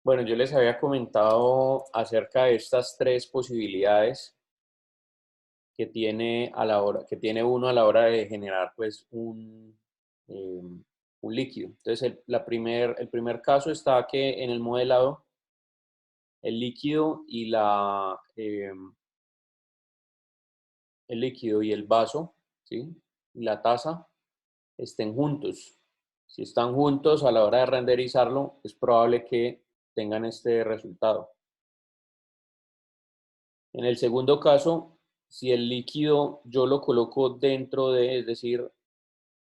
Bueno, yo les había comentado acerca de estas tres posibilidades que tiene uno a la hora de generar pues un líquido. Entonces, el primer caso está que en el modelado el líquido el líquido y el vaso, ¿sí? Y la taza estén juntos. Si están juntos a la hora de renderizarlo, es probable que tengan este resultado. En el segundo caso, si el líquido yo lo coloco dentro de, es decir,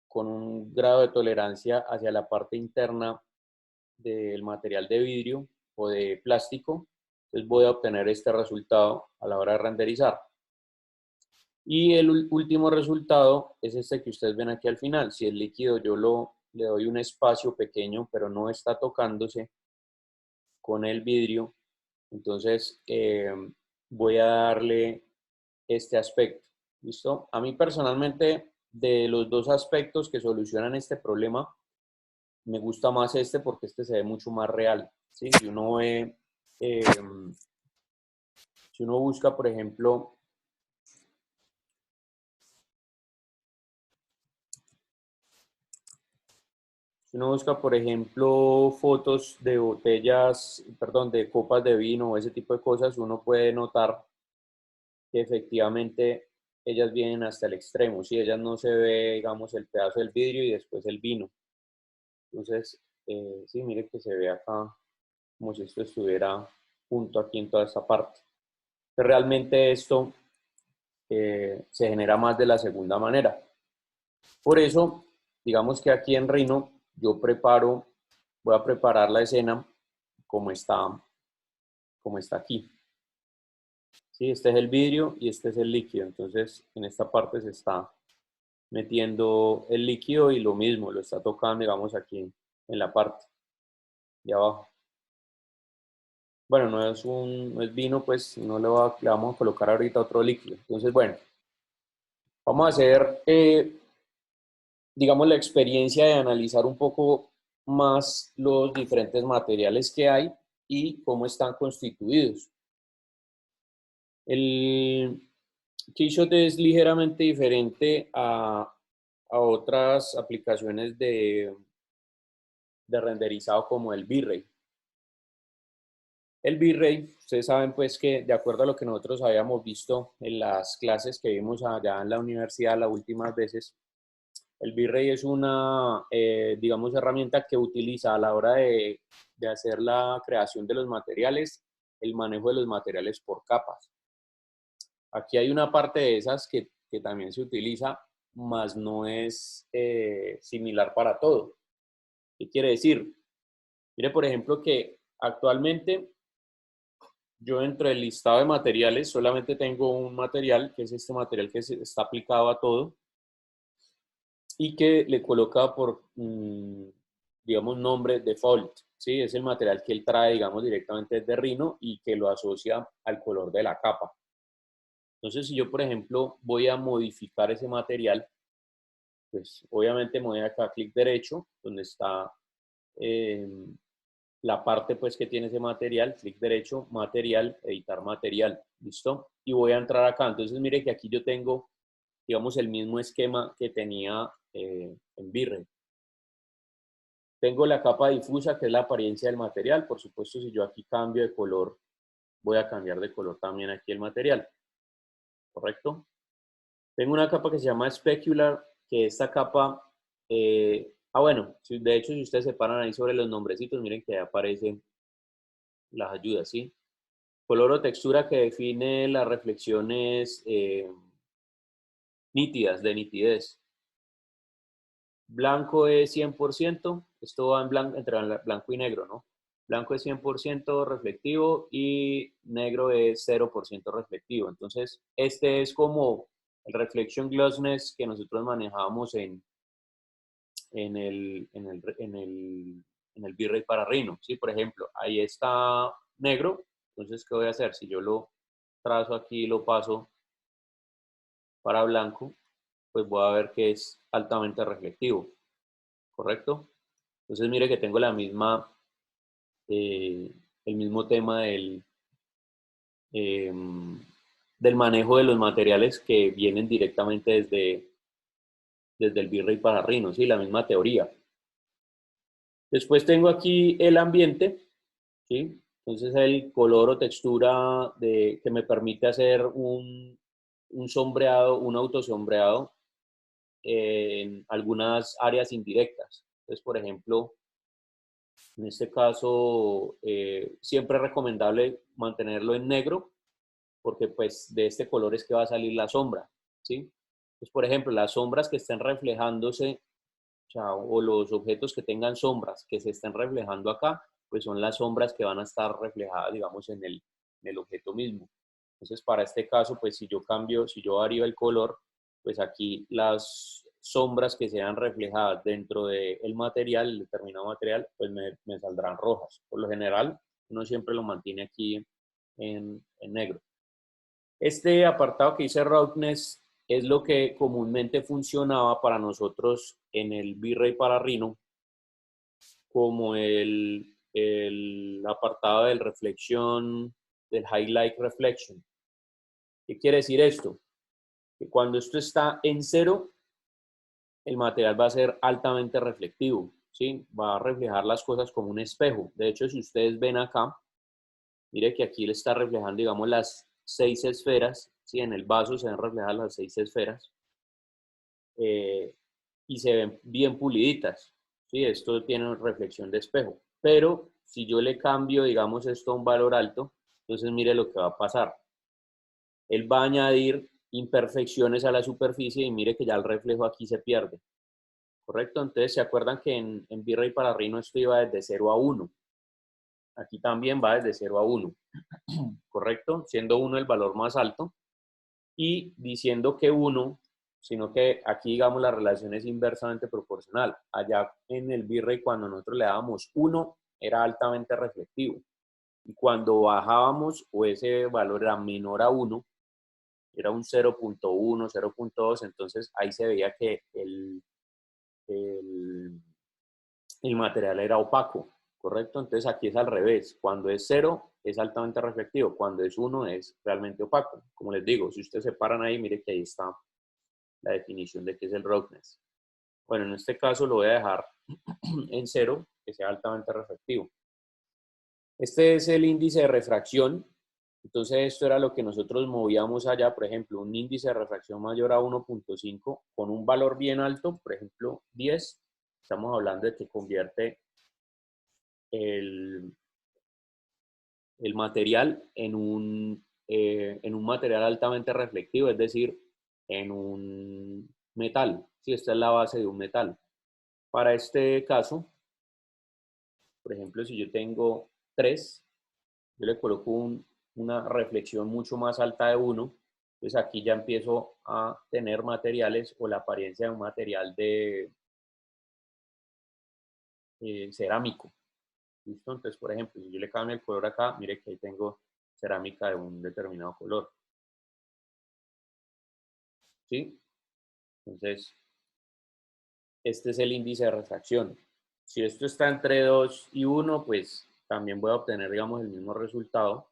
con un grado de tolerancia hacia la parte interna del material de vidrio o de plástico, entonces voy a obtener este resultado a la hora de renderizar. Y el último resultado es este que ustedes ven aquí al final. Si el líquido le doy un espacio pequeño, pero no está tocándose con el vidrio, entonces voy a darle este aspecto. ¿Listo? A mí personalmente, de los dos aspectos que solucionan este problema, me gusta más este porque este se ve mucho más real. ¿Sí? Eh, si uno busca, por ejemplo, si uno busca, por ejemplo, fotos de botellas, perdón, de copas de vino o ese tipo de cosas, uno puede notar que efectivamente ellas vienen hasta el extremo, ¿sí? Ellas no se ve, digamos, el pedazo del vidrio y después el vino. Entonces, sí, mire que se ve acá como si esto estuviera junto aquí en toda esta parte. Pero realmente esto se genera más de la segunda manera. Por eso, digamos que aquí en Rhino voy a preparar la escena como está, como está aquí. ¿Sí? Este es el vidrio y este es el líquido. Entonces, en esta parte se está metiendo el líquido y lo mismo, lo está tocando, digamos, aquí en la parte de abajo. Bueno, no es vino, pues le vamos a colocar ahorita otro líquido. Entonces, bueno, vamos a hacer, digamos, la experiencia de analizar un poco más los diferentes materiales que hay y cómo están constituidos. El Keyshot es ligeramente diferente a otras aplicaciones de renderizado como el V-Ray. El V-Ray, ustedes saben pues que de acuerdo a lo que nosotros habíamos visto en las clases que vimos allá en la universidad las últimas veces, el V-Ray es una, digamos, herramienta que utiliza a la hora de hacer la creación de los materiales, el manejo de los materiales por capas. Aquí hay una parte de esas que también se utiliza, mas no es similar para todo. ¿Qué quiere decir? Mire, por ejemplo, que actualmente yo dentro del listado de materiales solamente tengo un material, que es este material que está aplicado a todo y que le coloca por, digamos, nombre default. ¿Sí? Es el material que él trae, digamos, directamente desde Rhino y que lo asocia al color de la capa. Entonces, si yo, por ejemplo, voy a modificar ese material, pues obviamente me voy acá a clic derecho, donde está eh, la parte pues que tiene ese material, clic derecho, material, editar material, ¿listo? Y voy a entrar acá. Entonces mire que aquí yo tengo, digamos, el mismo esquema que tenía en V-Ray. Tengo la capa difusa, que es la apariencia del material. Por supuesto, si yo aquí cambio de color, voy a cambiar de color también aquí el material, ¿correcto? Tengo una capa que se llama Specular, que esta capa, bueno, de hecho, si ustedes se paran ahí sobre los nombrecitos, miren que ahí aparecen las ayudas, ¿sí? Color o textura que define las reflexiones nítidas, de nitidez. Blanco es 100%, esto va en blanco, entre blanco y negro, ¿no? Blanco es 100% reflectivo y negro es 0% reflectivo. Entonces, este es como el reflection glossiness que nosotros manejábamos en el V-Ray para Rhino, ¿sí? Por ejemplo, ahí está negro, entonces, ¿qué voy a hacer? Si yo lo trazo aquí y lo paso para blanco, pues voy a ver que es altamente reflectivo, ¿correcto? Entonces mire que tengo el mismo tema del manejo de los materiales que vienen directamente desde el Virrey para Rhino, ¿sí? La misma teoría. Después tengo aquí el ambiente, ¿sí? Entonces el color o textura que me permite hacer un sombreado, un autosombreado en algunas áreas indirectas. Entonces, por ejemplo, en este caso, siempre es recomendable mantenerlo en negro, porque pues de este color es que va a salir la sombra, ¿sí? Pues, por ejemplo, las sombras que estén reflejándose, o los objetos que tengan sombras que se estén reflejando acá, pues son las sombras que van a estar reflejadas, digamos, en el objeto mismo. Entonces, para este caso, pues si yo cambio, si yo varío el color, pues aquí las sombras que sean reflejadas dentro del material, el determinado material, pues me saldrán rojas. Por lo general, uno siempre lo mantiene aquí en negro. Este apartado que dice roughness es lo que comúnmente funcionaba para nosotros en el V-Ray para Rhino como el apartado del reflexión, del highlight reflection. ¿Qué quiere decir esto? Que cuando esto está en cero, el material va a ser altamente reflectivo, ¿sí? Va a reflejar las cosas como un espejo. De hecho, si ustedes ven acá, mire que aquí le está reflejando, digamos, las 6 esferas, ¿sí? En el vaso se ven reflejadas las 6 esferas y se ven bien puliditas, ¿sí? Esto tiene reflexión de espejo. Pero si yo le cambio, digamos, esto a un valor alto, entonces mire lo que va a pasar. Él va a añadir imperfecciones a la superficie y mire que ya el reflejo aquí se pierde. ¿Correcto? Entonces, ¿se acuerdan que en V-Ray para Rhino esto iba desde 0 a 1? Aquí también va desde 0 a 1. ¿Correcto? Siendo 1 el valor más alto y diciendo que 1, sino que aquí, digamos, la relación es inversamente proporcional. Allá en el V-Ray, cuando nosotros le dábamos 1, era altamente reflectivo. Y cuando bajábamos o ese valor era menor a 1, era un 0.1, 0.2, entonces ahí se veía que el material era opaco, ¿correcto? Entonces aquí es al revés. Cuando es 0 es altamente reflectivo, cuando es 1 es realmente opaco. Como les digo, si ustedes se paran ahí, mire que ahí está la definición de qué es el roughness. Bueno, en este caso lo voy a dejar en 0, que sea altamente reflectivo. Este es el índice de refracción. Entonces esto era lo que nosotros movíamos allá, por ejemplo, un índice de refracción mayor a 1.5 con un valor bien alto, por ejemplo 10, estamos hablando de que convierte el material en un material altamente reflectivo, es decir, en un metal. Si esta es la base de un metal. Para este caso, por ejemplo, si yo tengo 3, yo le coloco una reflexión mucho más alta de 1, entonces aquí ya empiezo a tener materiales o la apariencia de un material de cerámico. ¿Listo? Entonces, por ejemplo, si yo le cambio el color acá, mire que ahí tengo cerámica de un determinado color. ¿Sí? Entonces, este es el índice de refracción. Si esto está entre 2 y 1, pues también voy a obtener, digamos, el mismo resultado.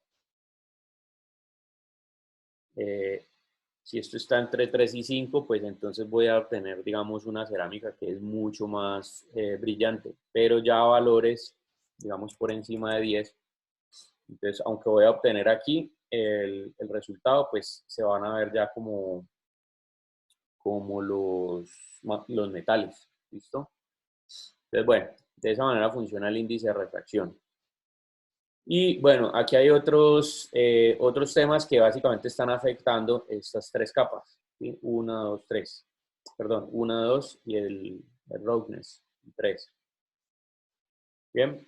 Si esto está entre 3 y 5, pues entonces voy a obtener, digamos, una cerámica que es mucho más brillante, pero ya valores, digamos, por encima de 10. Entonces, aunque voy a obtener aquí el resultado, pues se van a ver ya como los metales. ¿Listo? Entonces, bueno, de esa manera funciona el índice de refracción. Y bueno, aquí hay otros temas que básicamente están afectando estas 3 capas. ¿Sí? 1, 2, 3. Perdón, 1, 2 y el roughness, 3. Bien.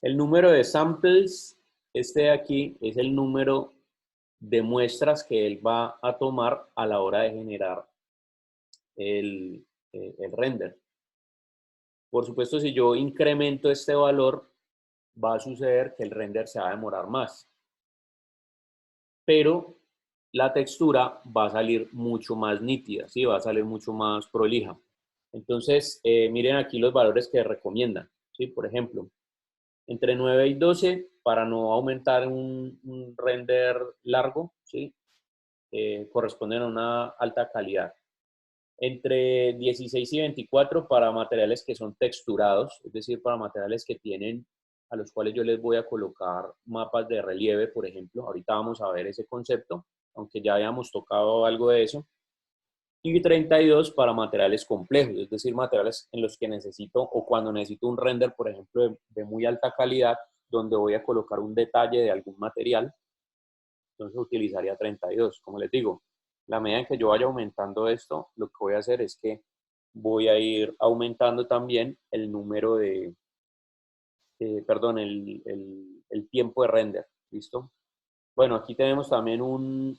El número de samples, este de aquí, es el número de muestras que él va a tomar a la hora de generar el render. Por supuesto, si yo incremento este valor, va a suceder que el render se va a demorar más. Pero la textura va a salir mucho más nítida, ¿sí? Va a salir mucho más prolija. Entonces, miren aquí los valores que recomiendan, ¿sí? Por ejemplo, Entre 9 y 12 para no aumentar un render largo, ¿sí? Corresponden a una alta calidad. Entre 16 y 24 para materiales que son texturados, es decir, para materiales que tienen, a los cuales yo les voy a colocar mapas de relieve, por ejemplo. Ahorita vamos a ver ese concepto, aunque ya habíamos tocado algo de eso. Y 32 para materiales complejos, es decir, materiales en los que necesito o cuando necesito un render, por ejemplo, de muy alta calidad, donde voy a colocar un detalle de algún material, entonces utilizaría 32. Como les digo, la medida en que yo vaya aumentando esto, lo que voy a hacer es que voy a ir aumentando también el número de, perdón, el tiempo de render, ¿listo? Bueno, aquí tenemos también un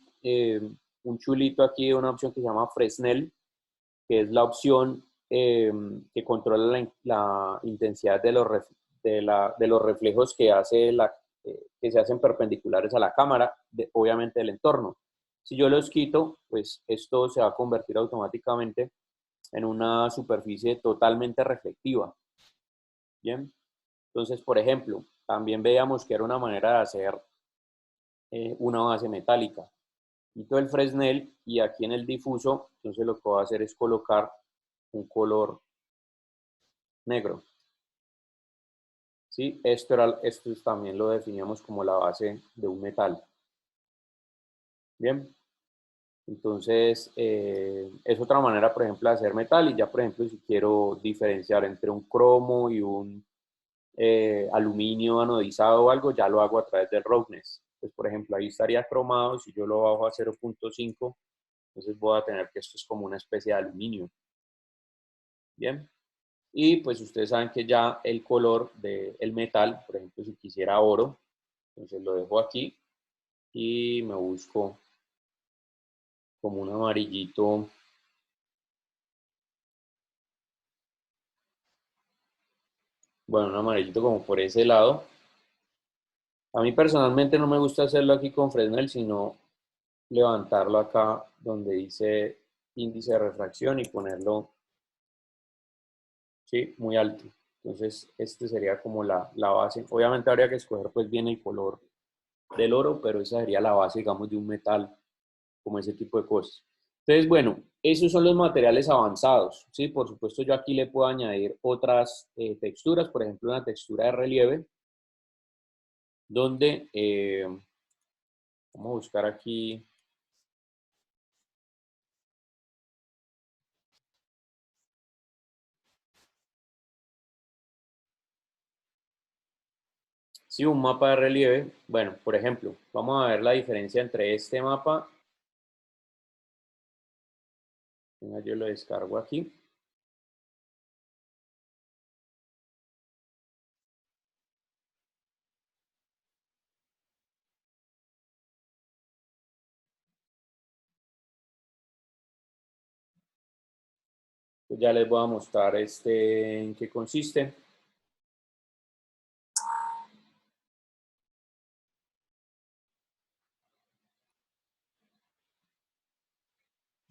chulito aquí, una opción que se llama Fresnel, que es la opción que controla la intensidad de de los reflejos que, que se hacen perpendiculares a la cámara, obviamente del entorno. Si yo los quito, pues esto se va a convertir automáticamente en una superficie totalmente reflectiva. Bien, entonces, por ejemplo, también veíamos que era una manera de hacer una base metálica. Quito el Fresnel y aquí en el difuso, entonces lo que voy a hacer es colocar un color negro. ¿Sí? Esto también lo definíamos como la base de un metal. Bien, entonces es otra manera, por ejemplo, de hacer metal. Y ya, por ejemplo, si quiero diferenciar entre un cromo y un aluminio anodizado o algo, ya lo hago a través del roughness. Pues, por ejemplo, ahí estaría cromado. Si yo lo bajo a 0.5, entonces voy a tener que esto es como una especie de aluminio. Bien. Y pues ustedes saben que ya el color del metal, por ejemplo, si quisiera oro, entonces lo dejo aquí y me busco como un amarillito. Bueno, un amarillito como por ese lado. A mí personalmente no me gusta hacerlo aquí con Fresnel, sino levantarlo acá donde dice índice de refracción y ponerlo, sí, muy alto. Entonces, este sería como la base. Obviamente habría que escoger pues bien el color del oro, pero esa sería la base, digamos, de un metal, como ese tipo de cosas. Entonces, bueno, esos son los materiales avanzados, ¿sí? Por supuesto, yo aquí le puedo añadir otras texturas, por ejemplo, una textura de relieve, donde, vamos a buscar aquí, sí, un mapa de relieve. Bueno, por ejemplo, vamos a ver la diferencia entre este mapa, yo lo descargo aquí. Pues ya les voy a mostrar en qué consiste.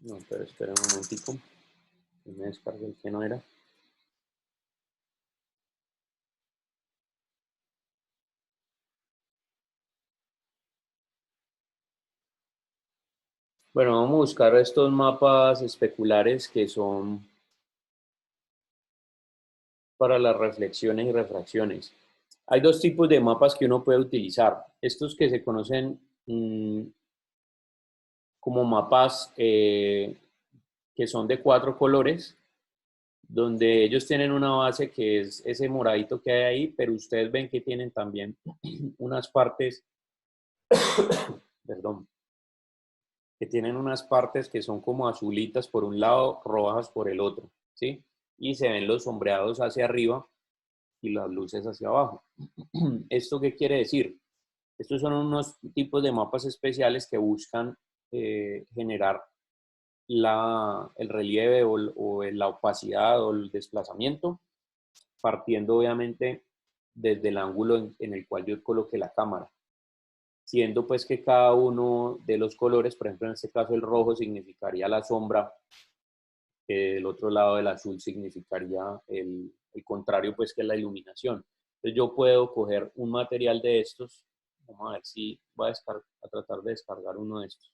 No, pero espera un momentico. Me descargo el que no era. Bueno, vamos a buscar estos mapas especulares que son para las reflexiones y refracciones. Hay dos tipos de mapas que uno puede utilizar. Estos que se conocen como mapas que son de 4 colores, donde ellos tienen una base que es ese moradito que hay ahí, pero ustedes ven que tienen también unas partes, perdón, que tienen unas partes que son como azulitas por un lado, rojas por el otro, ¿sí? Y se ven los sombreados hacia arriba y las luces hacia abajo. ¿Esto qué quiere decir? Estos son unos tipos de mapas especiales que buscan generar el relieve o la opacidad o el desplazamiento, partiendo obviamente desde el ángulo en el cual yo coloque la cámara. Siendo pues que cada uno de los colores, por ejemplo en este caso el rojo significaría la sombra, el otro lado del azul significaría el contrario, pues que es la iluminación. Entonces yo puedo coger un material de estos. Vamos a ver si voy a tratar de descargar uno de estos.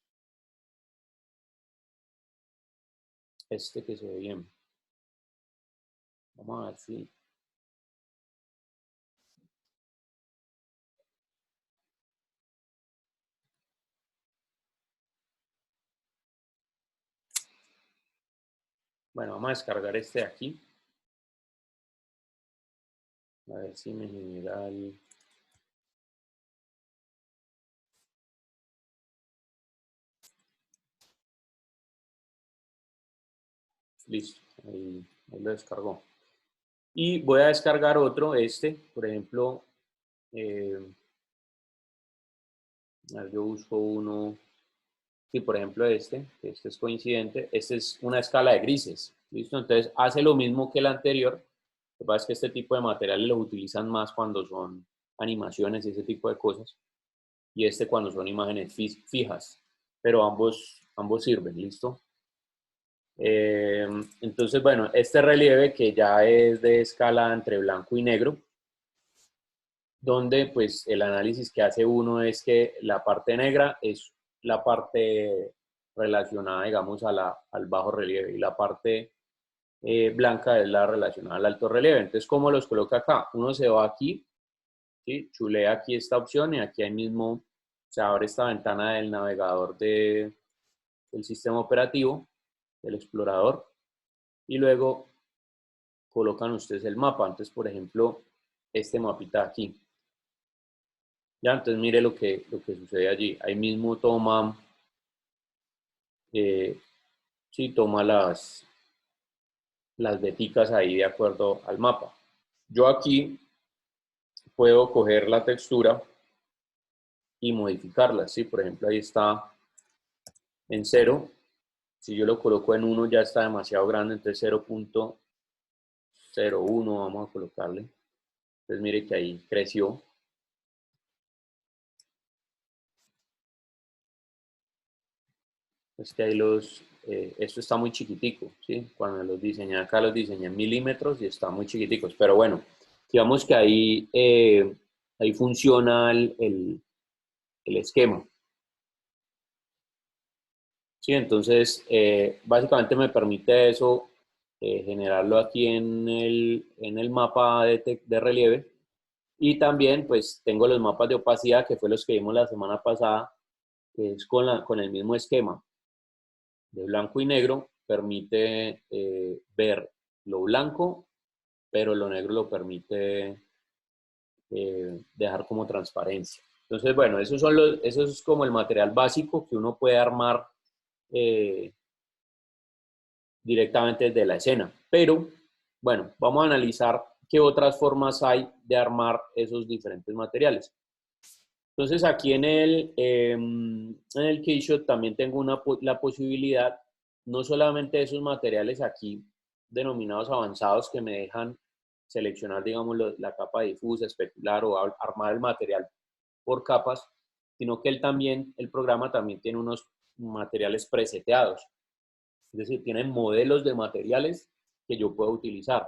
Este que se ve bien. Vamos a ver si... Bueno, vamos a descargar este de aquí. A ver si me genera el... Listo, ahí lo descargó. Y voy a descargar otro, por ejemplo, yo busco uno, sí, por ejemplo que este es coincidente, este es una escala de grises, ¿listo? Entonces hace lo mismo que el anterior, lo que pasa es que este tipo de materiales los utilizan más cuando son animaciones y ese tipo de cosas, y cuando son imágenes fijas, pero ambos sirven, ¿listo? Entonces, bueno, este relieve que ya es de escala entre blanco y negro, donde pues el análisis que hace uno es que la parte negra es la parte relacionada, digamos, al bajo relieve y la parte blanca es la relacionada al alto relieve. Entonces, ¿cómo los coloca acá? Uno se va aquí, ¿sí? Chulea aquí esta opción y aquí mismo se abre esta ventana del navegador del sistema operativo, del explorador, y luego colocan ustedes el mapa. Entonces, por ejemplo, este mapita aquí. Ya, entonces mire lo que sucede allí. Ahí mismo toma, sí, toma las veticas ahí de acuerdo al mapa. Yo aquí puedo coger la textura y modificarla, ¿sí? Por ejemplo, ahí está en 0. Si yo lo coloco en 1 ya está demasiado grande, entonces 0.01 vamos a colocarle. Entonces mire que ahí creció. Es que ahí esto está muy chiquitico, ¿sí? Cuando los diseñé acá, los diseñé en milímetros y están muy chiquiticos. Pero bueno, digamos que ahí funciona el esquema. Sí, entonces, básicamente me permite eso, generarlo aquí en el mapa de relieve. Y también, pues, tengo los mapas de opacidad, que fue los que vimos la semana pasada, que es con el mismo esquema de blanco y negro, permite ver lo blanco, pero lo negro lo permite dejar como transparencia. Entonces, bueno, eso es como el material básico que uno puede armar eh, directamente desde la escena. Pero, bueno, vamos a analizar qué otras formas hay de armar esos diferentes materiales. Entonces, aquí en el Keyshot también tengo la posibilidad, no solamente de esos materiales aquí denominados avanzados que me dejan seleccionar, digamos, la capa difusa, especular o armar el material por capas, sino que el programa también tiene unos materiales preseteados. Es decir, tienen modelos de materiales que yo puedo utilizar.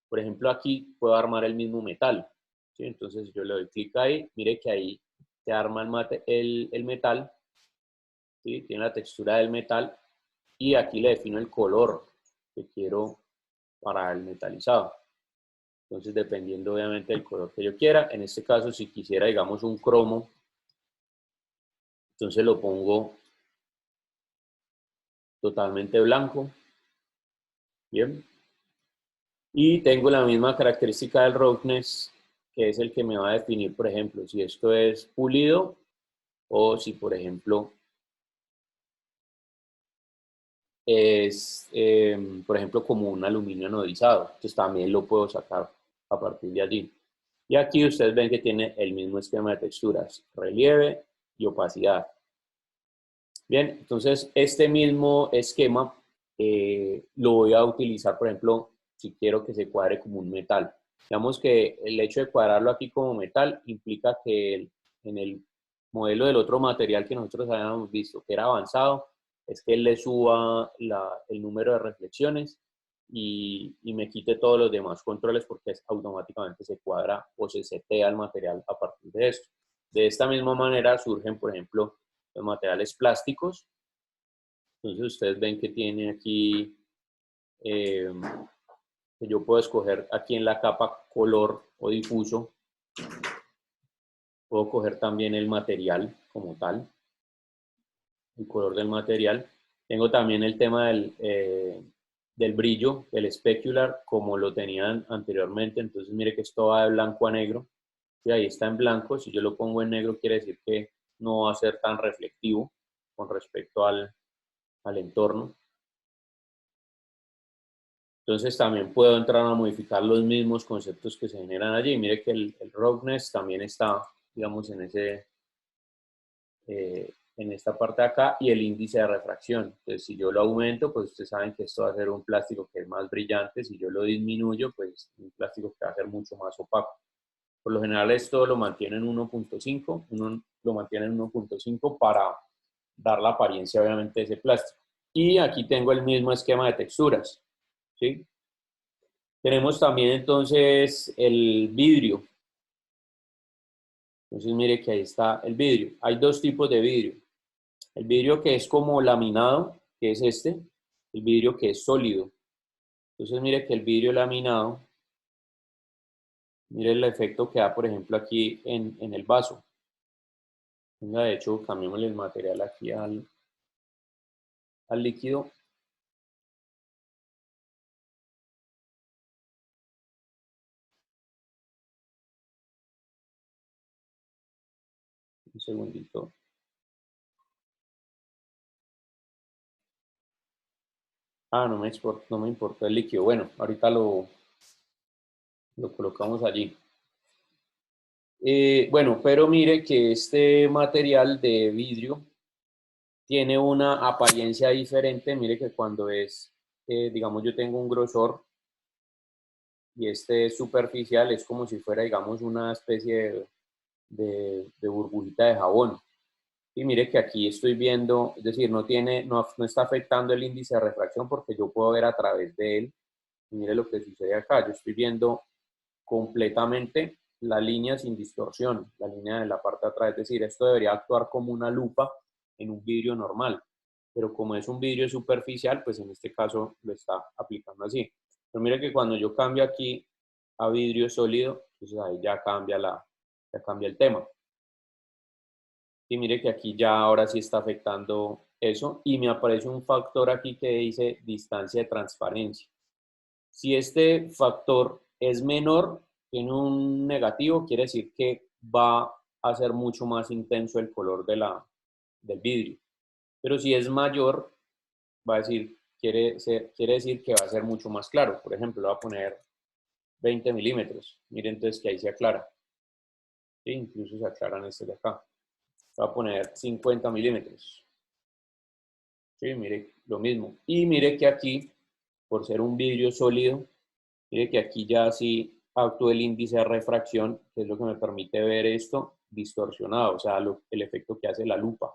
Por ejemplo, aquí puedo armar el mismo metal, ¿sí? Entonces yo le doy clic ahí, mire que ahí se arma el metal, ¿sí? Tiene la textura del metal y aquí le defino el color que quiero para el metalizado. Entonces, dependiendo obviamente del color que yo quiera, en este caso, si quisiera, digamos, un cromo, entonces lo pongo totalmente blanco. Bien. Y tengo la misma característica del roughness, que es el que me va a definir, por ejemplo, si esto es pulido o si, por ejemplo, es, por ejemplo, como un aluminio anodizado. Entonces también lo puedo sacar a partir de allí. Y aquí ustedes ven que tiene el mismo esquema de texturas, relieve y opacidad. Bien, entonces este mismo esquema lo voy a utilizar, por ejemplo, si quiero que se cuadre como un metal. Digamos que el hecho de cuadrarlo aquí como metal implica que en el modelo del otro material que nosotros habíamos visto, que era avanzado, es que él le suba el número de reflexiones y me quite todos los demás controles porque automáticamente se cuadra o se setea el material a partir de esto. De esta misma manera surgen, por ejemplo, los materiales plásticos. Entonces ustedes ven que tiene aquí, que yo puedo escoger aquí en la capa color o difuso. Puedo coger también el material como tal, el color del material. Tengo también el tema del brillo, el specular, como lo tenían anteriormente. Entonces mire que esto va de blanco a negro. Y ahí está en blanco. Si yo lo pongo en negro, quiere decir que no va a ser tan reflectivo con respecto al entorno. Entonces también puedo entrar a modificar los mismos conceptos que se generan allí. Mire que el roughness también está, digamos, en esta parte de acá, y el índice de refracción. Entonces, si yo lo aumento, pues ustedes saben que esto va a ser un plástico que es más brillante. Si yo lo disminuyo, pues un plástico que va a ser mucho más opaco. Por lo general esto lo mantiene en 1.5, uno lo mantiene en 1.5 para dar la apariencia obviamente de ese plástico. Y aquí tengo el mismo esquema de texturas, ¿sí? Tenemos también entonces el vidrio. Entonces mire que ahí está el vidrio. Hay dos tipos de vidrio. El vidrio que es como laminado, que es este. El vidrio que es sólido. Entonces mire que el vidrio laminado, mire el efecto que da, por ejemplo, aquí en el vaso. De hecho, cambiémosle el material aquí al líquido. Un segundito. Ah, no me importó el líquido. Bueno, ahorita lo colocamos allí. Bueno, pero mire que este material de vidrio tiene una apariencia diferente. Mire que cuando es, digamos, yo tengo un grosor y este es superficial, es como si fuera, digamos, una especie de burbujita de jabón. Y mire que aquí estoy viendo, es decir, no está afectando el índice de refracción porque yo puedo ver a través de él. Y mire lo que sucede acá. Yo estoy viendo completamente la línea sin distorsión, la línea de la parte de atrás. Es decir, esto debería actuar como una lupa en un vidrio normal. Pero como es un vidrio superficial, pues en este caso lo está aplicando así. Pero mire que cuando yo cambio aquí a vidrio sólido, entonces ahí ya cambia el tema. Y mire que aquí ya ahora sí está afectando eso y me aparece un factor aquí que dice distancia de transparencia. Si este factor es menor, tiene un negativo, quiere decir que va a ser mucho más intenso el color del vidrio. Pero si es mayor, va a decir, quiere decir que va a ser mucho más claro. Por ejemplo, le voy a poner 20 milímetros. Miren entonces que ahí se aclara. ¿Sí? Incluso se aclaran este de acá. Voy a poner 50 milímetros. ¿Sí? Mire, lo mismo. Y mire que aquí, por ser un vidrio sólido, mire que aquí ya sí actúa el índice de refracción, que es lo que me permite ver esto distorsionado, o sea, el efecto que hace la lupa.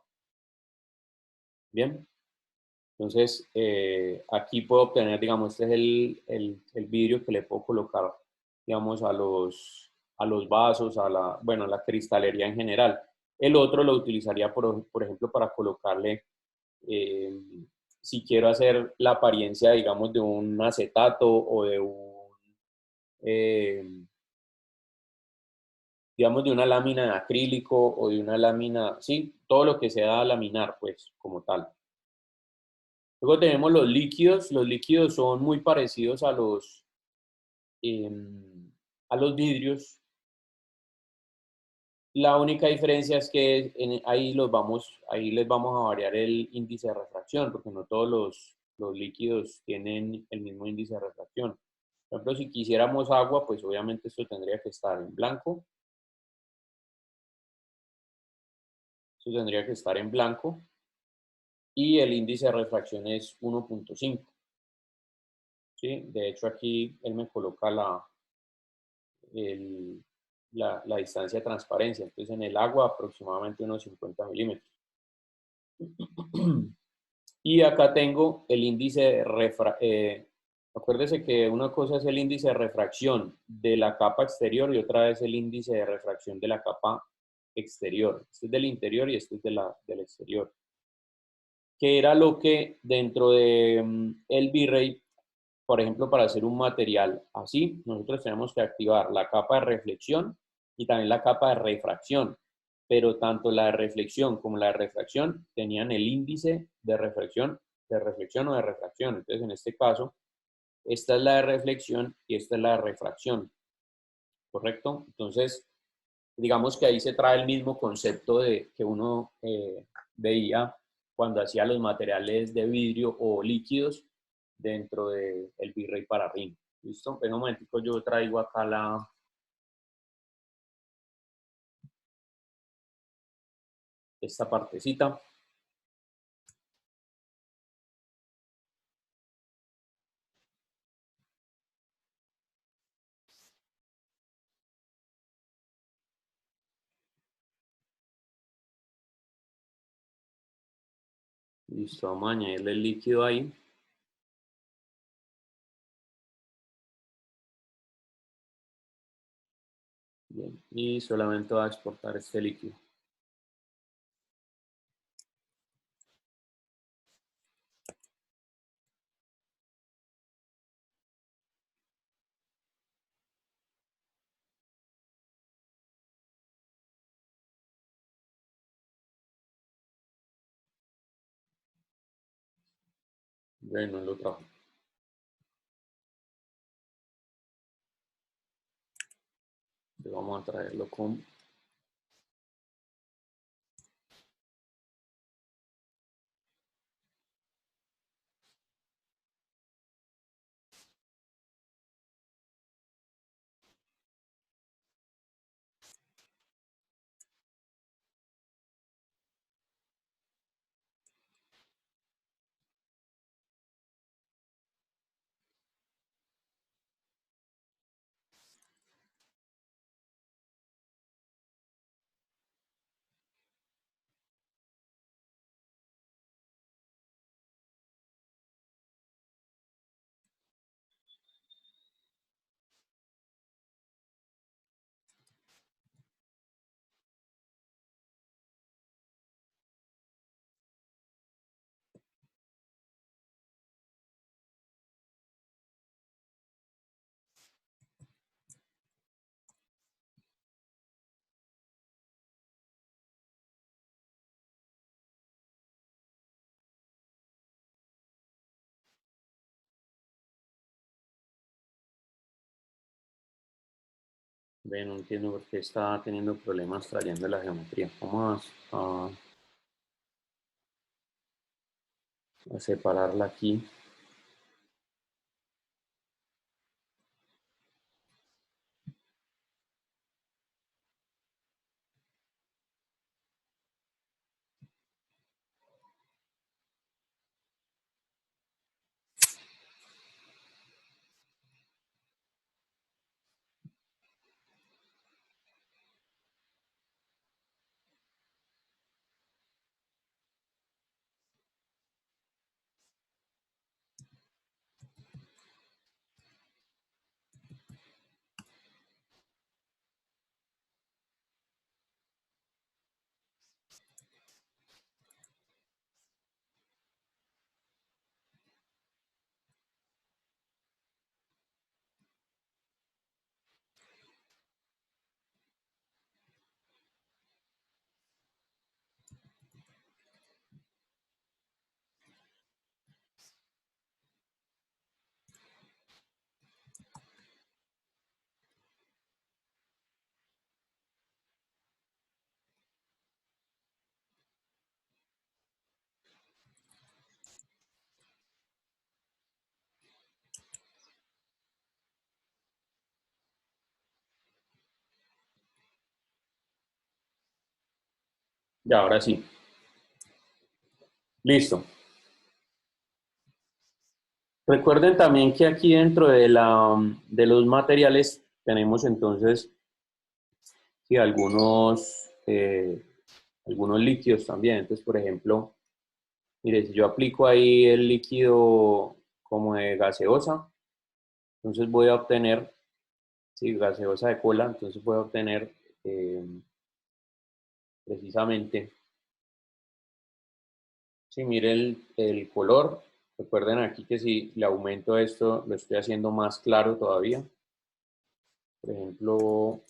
Bien. Entonces, aquí puedo obtener, digamos, este es el vidrio que le puedo colocar, digamos, a los vasos, bueno, a la cristalería en general. El otro lo utilizaría, por ejemplo, para colocarle, eh, si quiero hacer la apariencia, digamos, de un acetato o de eh, digamos, de una lámina de acrílico o de una lámina, sí, todo lo que sea laminar, pues, como tal. Luego tenemos los líquidos. Los líquidos son muy parecidos eh, a los vidrios. La única diferencia es que ahí les vamos a variar el índice de refracción, porque no todos los líquidos tienen el mismo índice de refracción. Por ejemplo, si quisiéramos agua, pues obviamente esto tendría que estar en blanco. Esto tendría que estar en blanco. Y el índice de refracción es 1.5. ¿Sí? De hecho, aquí él me coloca la distancia de transparencia. Entonces, en el agua aproximadamente unos 50 milímetros. Y acá tengo el índice Acuérdese que una cosa es el índice de refracción de la capa exterior y otra es el índice de refracción de la capa exterior. Este es del interior y este es del exterior. Que era lo que dentro de el V-Ray, por ejemplo, para hacer un material así, nosotros tenemos que activar la capa de reflexión y también la capa de refracción. Pero tanto la de reflexión como la de refracción tenían el índice de reflexión o de refracción. Entonces, en este caso, esta es la de reflexión y esta es la de refracción, ¿correcto? Entonces, digamos que ahí se trae el mismo concepto de que uno veía cuando hacía los materiales de vidrio o líquidos dentro del V-Ray para RIM. ¿Listo? En un momentico yo traigo acá esta partecita. Listo, vamos a añadirle el líquido ahí. Bien, y solamente va a exportar este líquido. Bueno, lo trajo. Vamos a traerlo con... Ven, no entiendo por qué está teniendo problemas trayendo la geometría. Vamos a separarla aquí. Ya, ahora sí. Listo. Recuerden también que aquí dentro de los materiales tenemos entonces sí, algunos líquidos también. Entonces, por ejemplo, mire, si yo aplico ahí el líquido como de gaseosa, Entonces voy a obtener, sí, gaseosa de cola, entonces voy a obtener precisamente, si mire el color, recuerden aquí que si le aumento esto, lo estoy haciendo más claro todavía. Por ejemplo,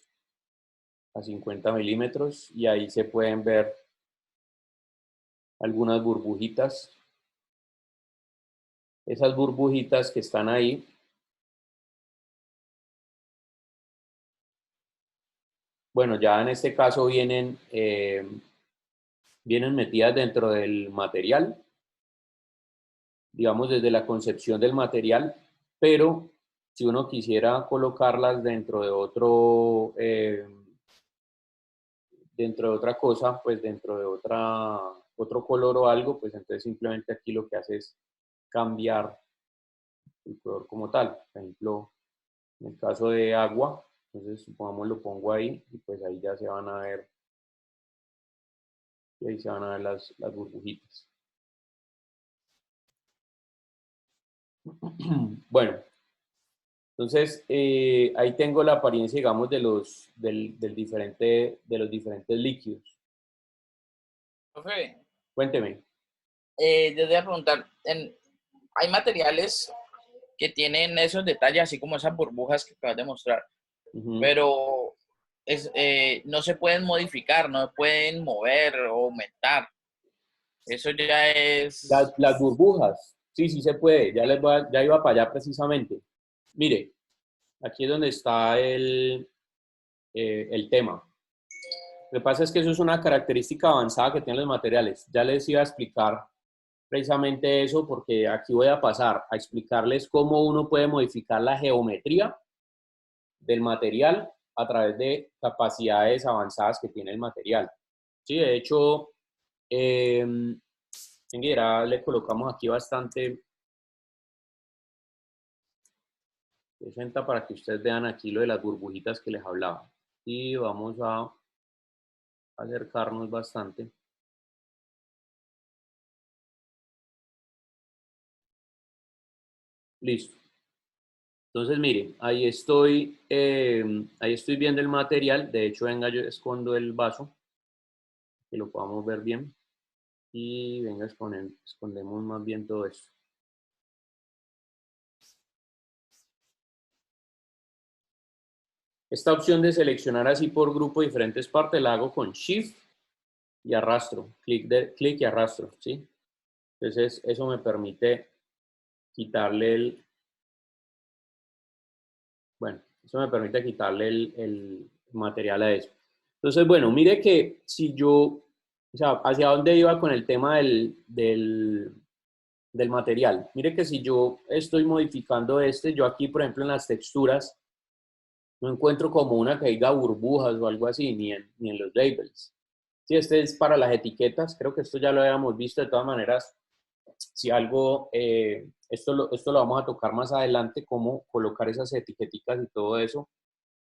a 50 milímetros y ahí se pueden ver algunas burbujitas. Esas burbujitas que están ahí, bueno, ya en este caso vienen metidas dentro del material, digamos desde la concepción del material, pero si uno quisiera colocarlas dentro de otra cosa, pues dentro de otro color o algo, pues entonces simplemente aquí lo que hace es cambiar el color como tal. Por ejemplo, en el caso de agua, entonces supongamos lo pongo ahí y pues ahí ya se van a ver, y ahí se van a ver las burbujitas. Bueno, entonces ahí tengo la apariencia, digamos, de los diferentes líquidos. Profe, Cuénteme. yo te voy a preguntar, hay materiales que tienen esos detalles, así como esas burbujas que acabas de mostrar, Ujú. pero no se pueden modificar, no se pueden mover o aumentar. Eso ya es... Las burbujas, sí, sí se puede, ya iba para allá precisamente. Mire, aquí es donde está el tema. Lo que pasa es que eso es una característica avanzada que tienen los materiales. Ya les iba a explicar precisamente eso porque aquí voy a pasar a explicarles cómo uno puede modificar la geometría del material a través de capacidades avanzadas que tiene el material. Sí, de hecho, eh, le colocamos aquí bastante 60 para que ustedes vean aquí lo de las burbujitas que les hablaba. Y vamos a acercarnos bastante. Listo. Entonces, mire, ahí estoy viendo el material. De hecho, venga, yo escondo el vaso, que lo podamos ver bien. Y venga, escondemos más bien todo esto. Esta opción de seleccionar así por grupo diferentes partes la hago con Shift y arrastro. Clic y arrastro, ¿sí? Entonces, eso me permite quitarle eso me permite quitarle el material a eso. Entonces, bueno, mire que si yo, o sea, hacia dónde iba con el tema del material. Mire que si yo estoy modificando yo aquí, por ejemplo, en las texturas, no encuentro como una que diga burbujas o algo así, ni en los labels. Sí, este es para las etiquetas, creo que esto ya lo habíamos visto de todas maneras. Si algo, esto lo vamos a tocar más adelante, cómo colocar esas etiqueticas y todo eso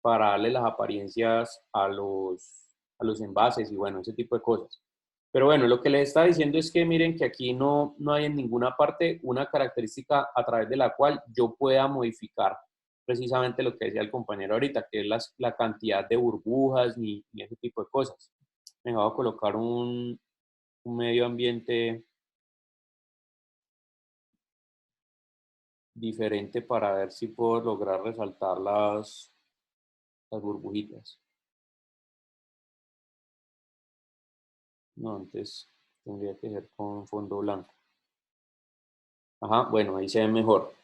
para darle las apariencias a los envases y bueno, ese tipo de cosas. Pero bueno, lo que les está diciendo es que miren que aquí no hay en ninguna parte una característica a través de la cual yo pueda modificar precisamente lo que decía el compañero ahorita, que es la cantidad de burbujas ni ese tipo de cosas. Venga, voy a colocar un medio ambiente diferente para ver si puedo lograr resaltar las burbujitas. No, antes tendría que ser con fondo blanco. Ajá, bueno, ahí se ve mejor.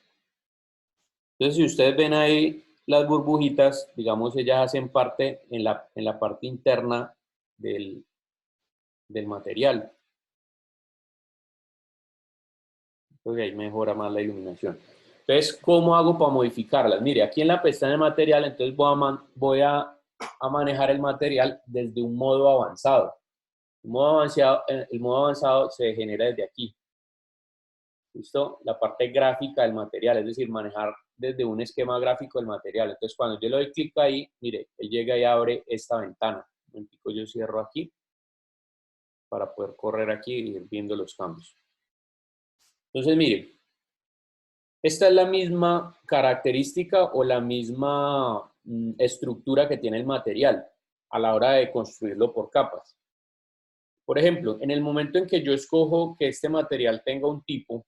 Entonces, si ustedes ven ahí las burbujitas, digamos, ellas hacen parte en la parte interna del, del material. Entonces, ahí mejora más la iluminación. Entonces, ¿cómo hago para modificarlas? Mire, aquí en la pestaña de material, entonces voy a manejar el material desde un modo avanzado. El modo avanzado se genera desde aquí. ¿Listo? La parte gráfica del material, es decir, manejar desde un esquema gráfico del material. Entonces, cuando yo le doy clic ahí, mire, él llega y abre esta ventana. Yo cierro aquí para poder correr aquí y ir viendo los cambios. Entonces, mire, Esta es la misma característica o la misma estructura que tiene el material a la hora de construirlo por capas. Por ejemplo, en el momento en que yo escojo que este material tenga un tipo, o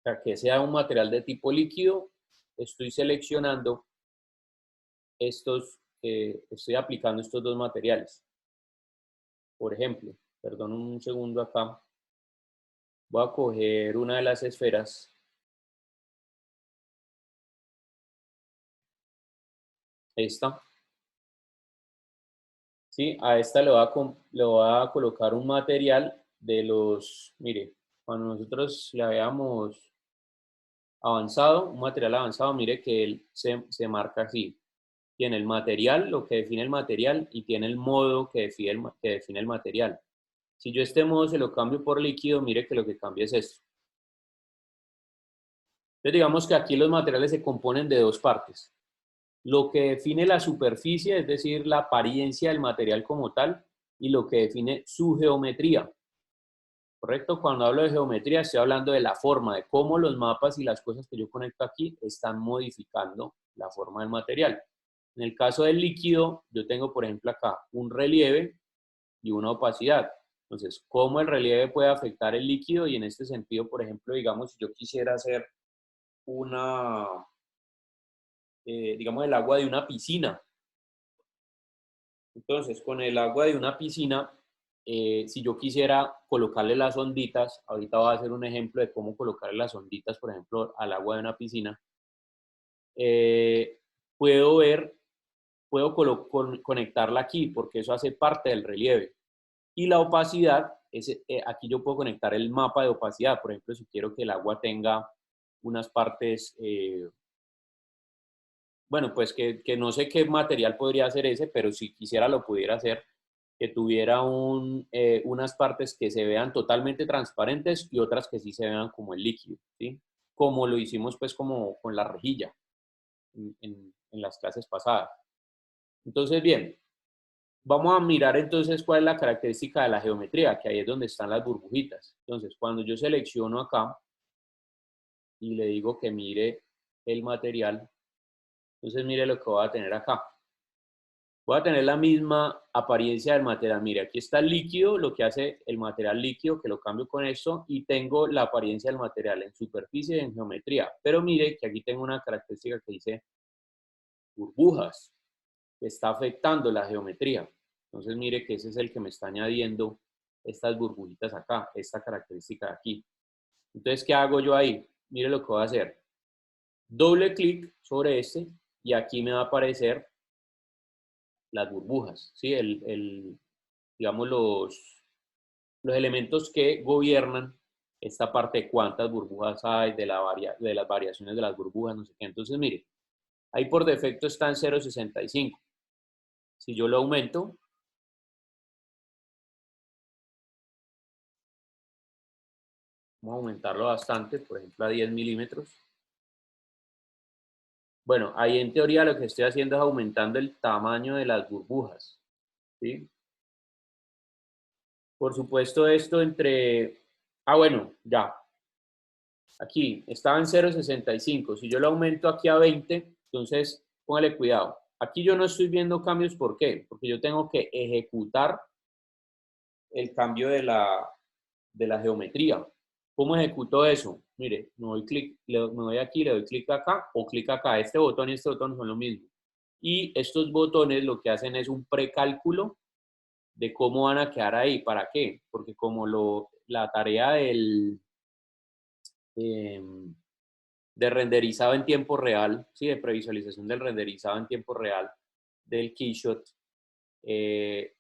sea, que sea un material de tipo líquido, estoy seleccionando estoy aplicando estos dos materiales. Por ejemplo, perdón un segundo acá, voy a coger una de las esferas, esta, ¿sí? A esta le voy a colocar un material de los, mire, cuando nosotros le habíamos avanzado, un material avanzado, mire que él se marca así. Tiene el material, lo que define el material, y tiene el modo que define el material. Si yo este modo se lo cambio por líquido, mire que lo que cambia es esto. Entonces digamos que aquí los materiales se componen de dos partes. Lo que define la superficie, es decir, la apariencia del material como tal, y lo que define su geometría. ¿Correcto? Cuando hablo de geometría estoy hablando de la forma, de cómo los mapas y las cosas que yo conecto aquí están modificando la forma del material. En el caso del líquido, yo tengo, por ejemplo, acá un relieve y una opacidad. Entonces, ¿cómo el relieve puede afectar el líquido? Y en este sentido, por ejemplo, digamos, si yo quisiera hacer una, digamos, el agua de una piscina. Entonces, con el agua de una piscina, si yo quisiera colocarle las onditas, ahorita voy a hacer un ejemplo de cómo colocarle las onditas, por ejemplo, al agua de una piscina, eh, puedo ver, puedo conectarla aquí, porque eso hace parte del relieve. Y la opacidad, aquí yo puedo conectar el mapa de opacidad, por ejemplo, si quiero que el agua tenga unas partes, bueno, pues que no sé qué material podría ser ese, pero si quisiera lo pudiera hacer, que tuviera unas partes que se vean totalmente transparentes y otras que sí se vean como el líquido, ¿sí? Como lo hicimos pues como con la rejilla en las clases pasadas. Entonces, bien, vamos a mirar entonces cuál es la característica de la geometría, que ahí es donde están las burbujitas. Entonces, cuando yo selecciono acá y le digo que mire el material, entonces mire lo que voy a tener acá. Voy a tener la misma apariencia del material. Mire, aquí está el líquido, lo que hace el material líquido, que lo cambio con esto, y tengo la apariencia del material en superficie y en geometría. Pero mire que aquí tengo una característica que dice burbujas, que está afectando la geometría. Entonces mire que ese es el que me está añadiendo estas burbujitas acá, esta característica de aquí. Entonces, ¿qué hago yo ahí? Mire lo que voy a hacer. Doble clic sobre este y aquí me va a aparecer las burbujas, ¿sí? Digamos, los elementos que gobiernan esta parte de cuántas burbujas hay, de las variaciones de las burbujas, no sé qué. Entonces, mire, ahí por defecto está en 0,65. Si yo lo aumento, vamos a aumentarlo bastante, por ejemplo, a 10 milímetros. Bueno, ahí en teoría lo que estoy haciendo es aumentando el tamaño de las burbujas, ¿sí? Por supuesto, esto entre... Ah, bueno, ya. Aquí estaba en 0,65. Si yo lo aumento aquí a 20, entonces póngale cuidado. Aquí yo no estoy viendo cambios, ¿por qué? Porque yo tengo que ejecutar el cambio de la geometría. ¿Cómo ejecuto eso? Mire, me voy aquí, le doy clic acá o clic acá. Este botón y este botón son lo mismo. Y estos botones lo que hacen es un precálculo de cómo van a quedar ahí. ¿Para qué? Porque como la tarea eh, de renderizado en tiempo real, ¿sí? De previsualización del renderizado en tiempo real del Keyshot, eh,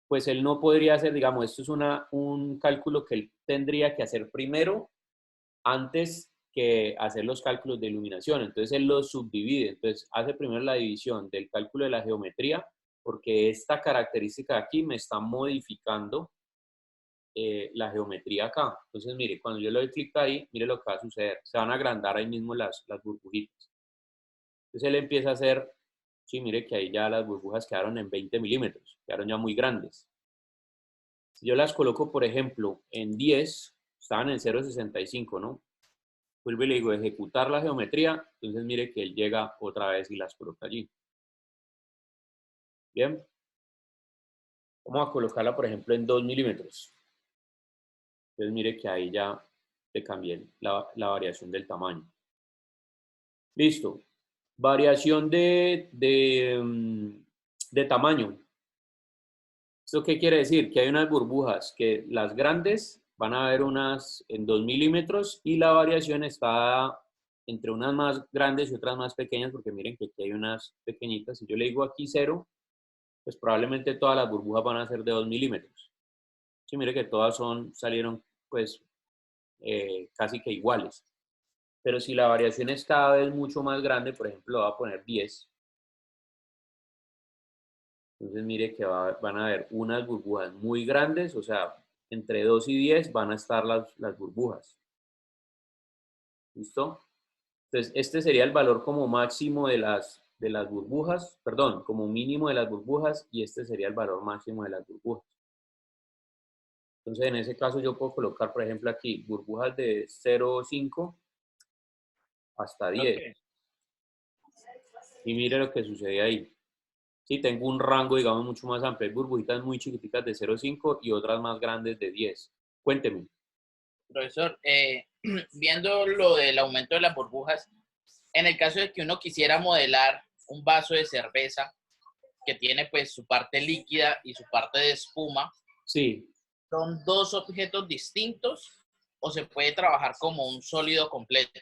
pues él no podría hacer, digamos, esto es un cálculo que él tendría que hacer primero antes que hacer los cálculos de iluminación. Entonces él los subdivide. Entonces hace primero la división del cálculo de la geometría, porque esta característica de aquí me está modificando la geometría acá. Entonces, mire, cuando yo le doy clic ahí, mire lo que va a suceder. Se van a agrandar ahí mismo las burbujitas. Entonces él empieza a hacer, sí, mire que ahí ya las burbujas quedaron en 20 milímetros, quedaron ya muy grandes. Si yo las coloco, por ejemplo, en 10, estaban en 0,65, ¿no? vuelvo y le digo ejecutar la geometría, entonces mire que él llega otra vez y las coloca allí. Bien. Vamos a colocarla, por ejemplo, en 2 milímetros. Entonces mire que ahí ya le cambié la variación del tamaño. Listo. Variación de tamaño. ¿Esto qué quiere decir? Que hay unas burbujas que las grandes van a haber unas en 2 milímetros y la variación está entre unas más grandes y otras más pequeñas, porque miren que aquí hay unas pequeñitas. Si yo le digo aquí 0, pues probablemente todas las burbujas van a ser de 2 milímetros. Sí, mire que todas salieron pues casi que iguales. Pero si la variación es cada vez mucho más grande, por ejemplo, voy a poner 10. Entonces mire que van a haber unas burbujas muy grandes, o sea, entre 2 y 10 van a estar las burbujas. ¿Listo? Entonces este sería el valor como máximo de las burbujas, perdón, como mínimo de las burbujas, y este sería el valor máximo de las burbujas. Entonces en ese caso yo puedo colocar, por ejemplo, aquí burbujas de 0,5 hasta 10. Ok. Y mire lo que sucede ahí. Sí, tengo un rango, digamos, mucho más amplio. Hay burbujitas muy chiquiticas de 0,5 y otras más grandes de 10. Cuénteme. Profesor, viendo lo del aumento de las burbujas, en el caso de que uno quisiera modelar un vaso de cerveza que tiene pues su parte líquida y su parte de espuma, Sí. ¿son dos objetos distintos o se puede trabajar como un sólido completo?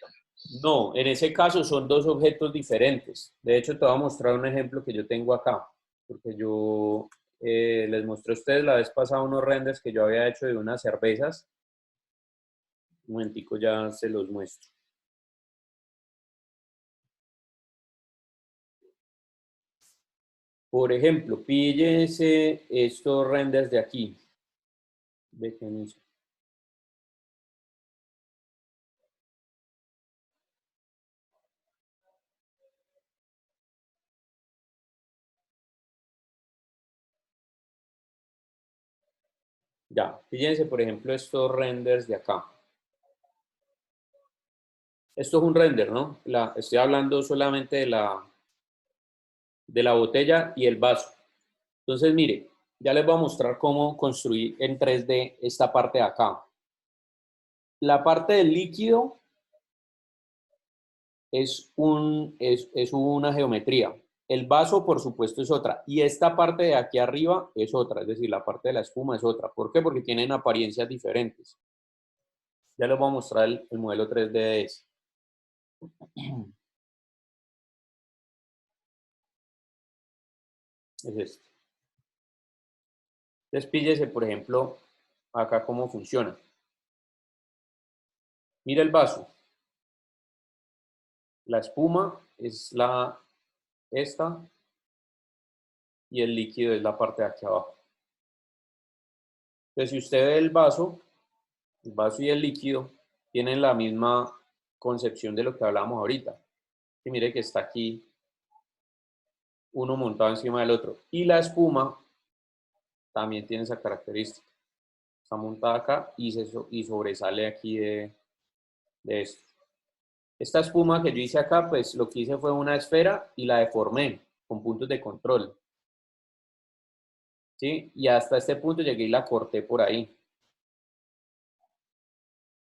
No, en ese caso son dos objetos diferentes. De hecho, te voy a mostrar un ejemplo que yo tengo acá. Porque yo les mostré a ustedes la vez pasada unos renders que yo había hecho de unas cervezas. Un momentico ya se los muestro. Por ejemplo, píllese estos renders de aquí. Déjenme. Ya, fíjense por ejemplo estos renders de acá. Esto es un render, ¿no? Estoy hablando solamente de la botella y el vaso. Entonces, mire, ya les voy a mostrar cómo construir en 3D esta parte de acá. La parte del líquido es una geometría. El vaso, por supuesto, es otra. Y esta parte de aquí arriba es otra, es decir, la parte de la espuma es otra. ¿Por qué? Porque tienen apariencias diferentes. Ya les voy a mostrar el modelo 3D de ese. Es este. Entonces, píllese, por ejemplo, acá cómo funciona. Mira el vaso. La espuma es esta y el líquido es la parte de aquí abajo. Entonces, si usted ve el vaso y el líquido tienen la misma concepción de lo que hablábamos ahorita. Y mire que está aquí uno montado encima del otro. Y la espuma también tiene esa característica. Está montada acá y sobresale aquí de esto. Esta espuma que yo hice acá, pues lo que hice fue una esfera y la deformé con puntos de control. ¿Sí? Y hasta este punto llegué y la corté por ahí.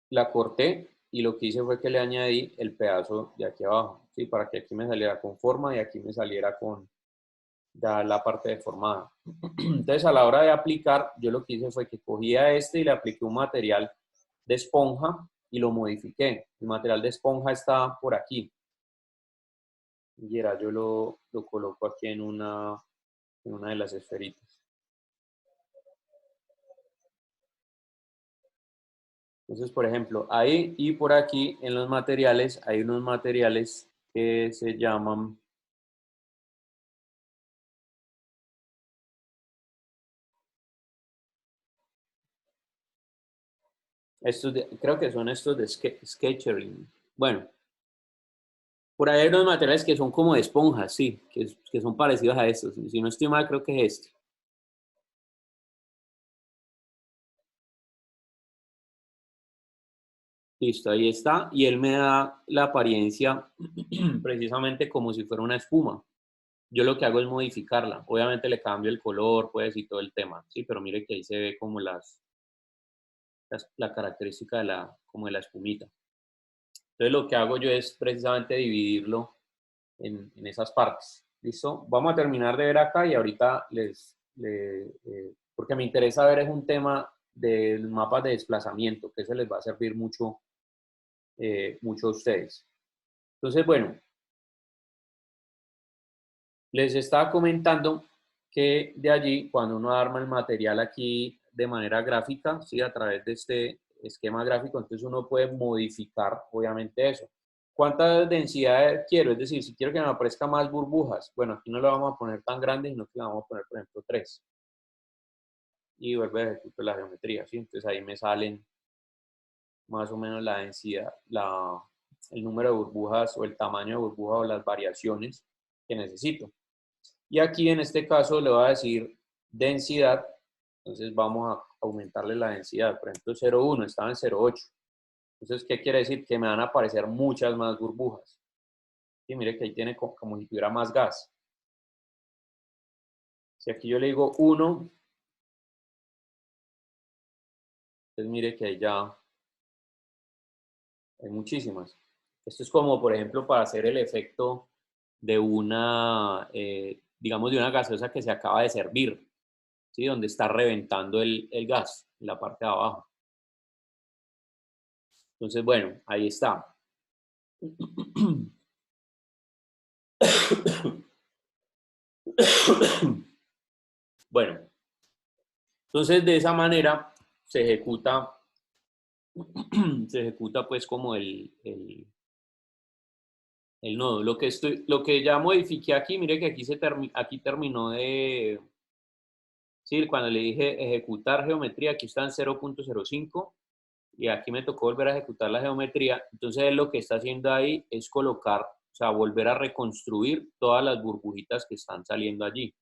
La corté y lo que hice fue que le añadí el pedazo de aquí abajo, ¿sí? Para que aquí me saliera con forma y aquí me saliera con ya la parte deformada. Entonces, a la hora de aplicar, yo lo que hice fue que cogía este y le apliqué un material de esponja y lo modifiqué. El material de esponja está por aquí. Y era, yo lo coloco aquí en una de las esferitas. Entonces, por ejemplo, ahí y por aquí en los materiales hay unos materiales que se llaman creo que son estos de sketchering. Bueno, por ahí hay unos materiales que son como de esponjas, sí, que son parecidos a estos. Si no estoy mal, creo que es este. Listo, ahí está. Y él me da la apariencia precisamente como si fuera una espuma. Yo lo que hago es modificarla. Obviamente le cambio el color, pues, y todo el tema, ¿sí? Pero mire que ahí se ve como la característica de como de la espumita. Entonces lo que hago yo es precisamente dividirlo en esas partes. ¿Listo? Vamos a terminar de ver acá y ahorita porque me interesa ver es un tema del mapa de desplazamiento, que eso les va a servir mucho, mucho a ustedes. Entonces, bueno, les estaba comentando que de allí, cuando uno arma el material aquí de manera gráfica, ¿sí? A través de este esquema gráfico, entonces uno puede modificar, obviamente, eso. ¿Cuánta densidad quiero? Es decir, si quiero que me aparezca más burbujas, bueno, aquí no lo vamos a poner tan grande, sino que le vamos a poner, por ejemplo, 3. Y vuelvo a ejecutar la geometría, ¿sí? Entonces ahí me salen más o menos la densidad, el número de burbujas o el tamaño de burbuja o las variaciones que necesito. Y aquí en este caso le voy a decir densidad, entonces vamos a aumentarle la densidad. Por ejemplo, 0,1 estaba en 0,8. Entonces, ¿qué quiere decir? Que me van a aparecer muchas más burbujas. Y mire que ahí tiene como si tuviera más gas. Si aquí yo le digo 1, entonces mire que ahí ya hay muchísimas. Esto es como, por ejemplo, para hacer el efecto de digamos, de una gaseosa que se acaba de servir, ¿sí? Donde está reventando el gas en la parte de abajo. Entonces, bueno, ahí está. Bueno, entonces de esa manera se ejecuta, se ejecuta pues como el nodo. Lo que ya modifiqué aquí, mire que aquí terminó de, sí, cuando le dije ejecutar geometría, aquí está en 0,05 y aquí me tocó volver a ejecutar la geometría. Entonces él lo que está haciendo ahí es colocar, o sea, volver a reconstruir todas las burbujitas que están saliendo allí.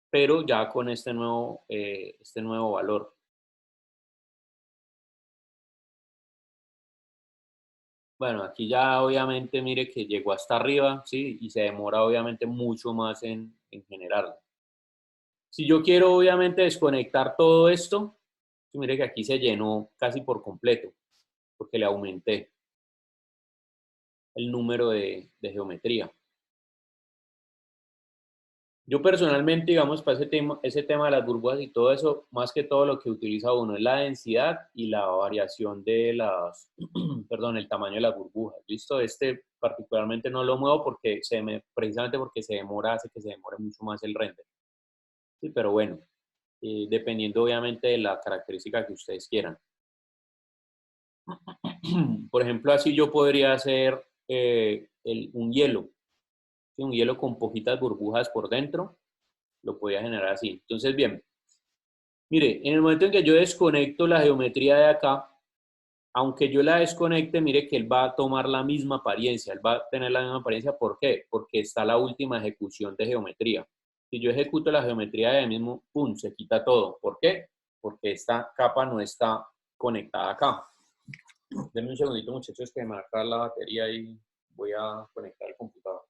Pero ya con este nuevo valor. Bueno, aquí ya obviamente mire que llegó hasta arriba, ¿sí? Y se demora obviamente mucho más en generar. Si yo quiero obviamente desconectar todo esto, mire que aquí se llenó casi por completo, porque le aumenté el número de geometría. Yo personalmente, digamos, para ese tema de las burbujas y todo eso, más que todo lo que utiliza uno es la densidad y la variación de perdón, el tamaño de las burbujas. ¿Listo? Este particularmente no lo muevo porque precisamente porque hace que se demore mucho más el render. Sí, pero bueno, dependiendo obviamente de la característica que ustedes quieran. Por ejemplo, así yo podría hacer un hielo, ¿sí? Un hielo con poquitas burbujas por dentro, lo podría generar así. Entonces, bien, mire, en el momento en que yo desconecto la geometría de acá, aunque yo la desconecte, mire que él va a tomar la misma apariencia, él va a tener la misma apariencia. ¿Por qué? Porque está la última ejecución de geometría. Si yo ejecuto la geometría de ahí mismo, ¡pum!, se quita todo. ¿Por qué? Porque esta capa no está conectada acá. Denme un segundito, muchachos, que me va a acabar la batería y voy a conectar el computador.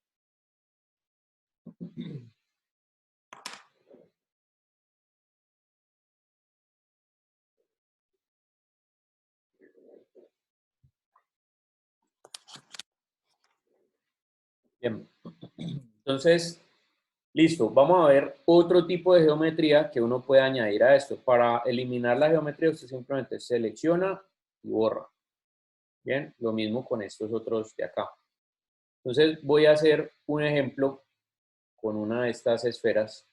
Bien, entonces, listo. Vamos a ver otro tipo de geometría que uno puede añadir a esto. Para eliminar la geometría, usted simplemente selecciona y borra. Bien, lo mismo con estos otros de acá. Entonces, voy a hacer un ejemplo con una de estas esferas.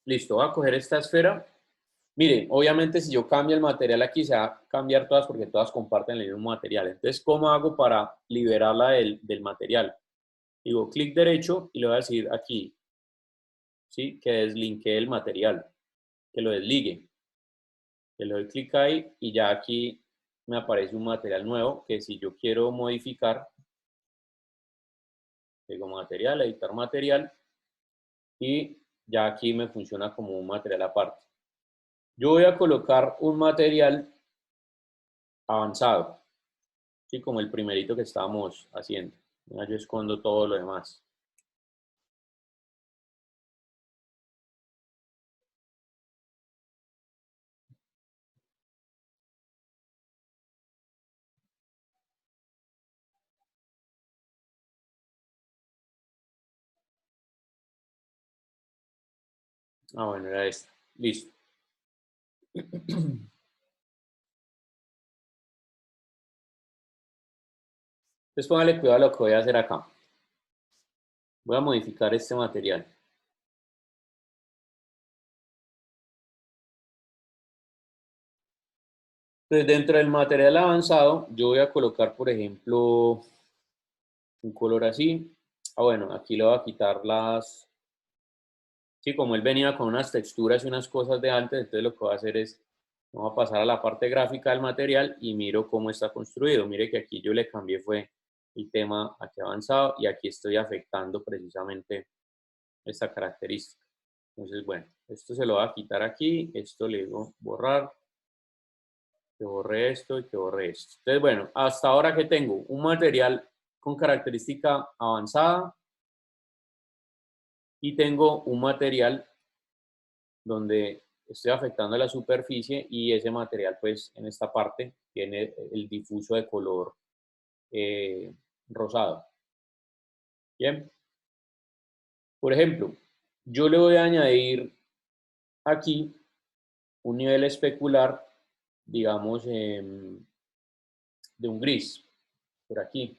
Listo, voy a coger esta esfera. Miren, obviamente si yo cambio el material aquí, se va a cambiar todas porque todas comparten el mismo material. Entonces, ¿cómo hago para liberarla del material? Digo, clic derecho y le voy a decir aquí, ¿sí? Que deslinkee el material, que lo desligue. Le doy clic ahí y ya aquí me aparece un material nuevo que si yo quiero modificar, Pego material, editar material y ya aquí me funciona como un material aparte. Yo voy a colocar un material avanzado, ¿sí? Como el primerito que estábamos haciendo. Ya yo escondo todo lo demás. Ah, bueno, era este. Listo. Entonces póngale cuidado a lo que voy a hacer acá. Voy a modificar este material. Entonces dentro del material avanzado yo voy a colocar, por ejemplo, un color así. Ah, bueno, aquí le voy a quitar las... Sí, como él venía con unas texturas y unas cosas de antes, entonces lo que voy a hacer es, vamos a pasar a la parte gráfica del material y miro cómo está construido. Mire que aquí yo le cambié fue el tema aquí avanzado y aquí estoy afectando precisamente esta característica. Entonces, bueno, esto se lo voy a quitar aquí, esto le digo borrar, que borre esto y que borre esto. Entonces, bueno, hasta ahora que tengo un material con característica avanzada y tengo un material donde estoy afectando la superficie y ese material pues en esta parte tiene el difuso de color rosado. Bien, por ejemplo, yo le voy a añadir aquí un nivel especular, digamos, de un gris, por aquí,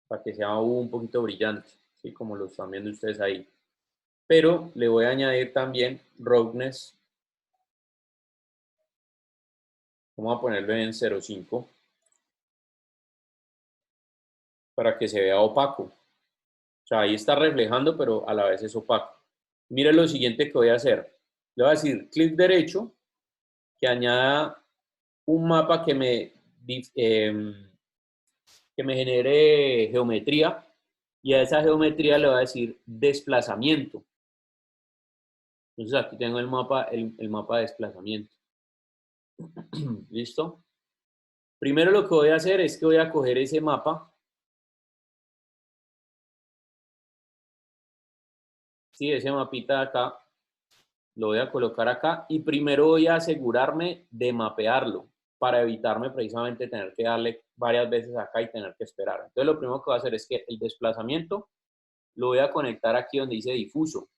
para que sea un poquito brillante, ¿sí? Como lo están viendo ustedes ahí. Pero le voy a añadir también roughness, vamos a ponerlo en 0.5 para que se vea opaco. O sea, ahí está reflejando, pero a la vez es opaco. Mire lo siguiente que voy a hacer. Le voy a decir clic derecho, que añada un mapa que me genere geometría, y a esa geometría le voy a decir desplazamiento. Entonces aquí tengo el mapa de desplazamiento. ¿Listo? Primero lo que voy a hacer es que voy a coger ese mapa, ¿sí? Ese mapita de acá, lo voy a colocar acá y primero voy a asegurarme de mapearlo para evitarme precisamente tener que darle varias veces acá y tener que esperar. Entonces lo primero que voy a hacer es que el desplazamiento lo voy a conectar aquí donde dice difuso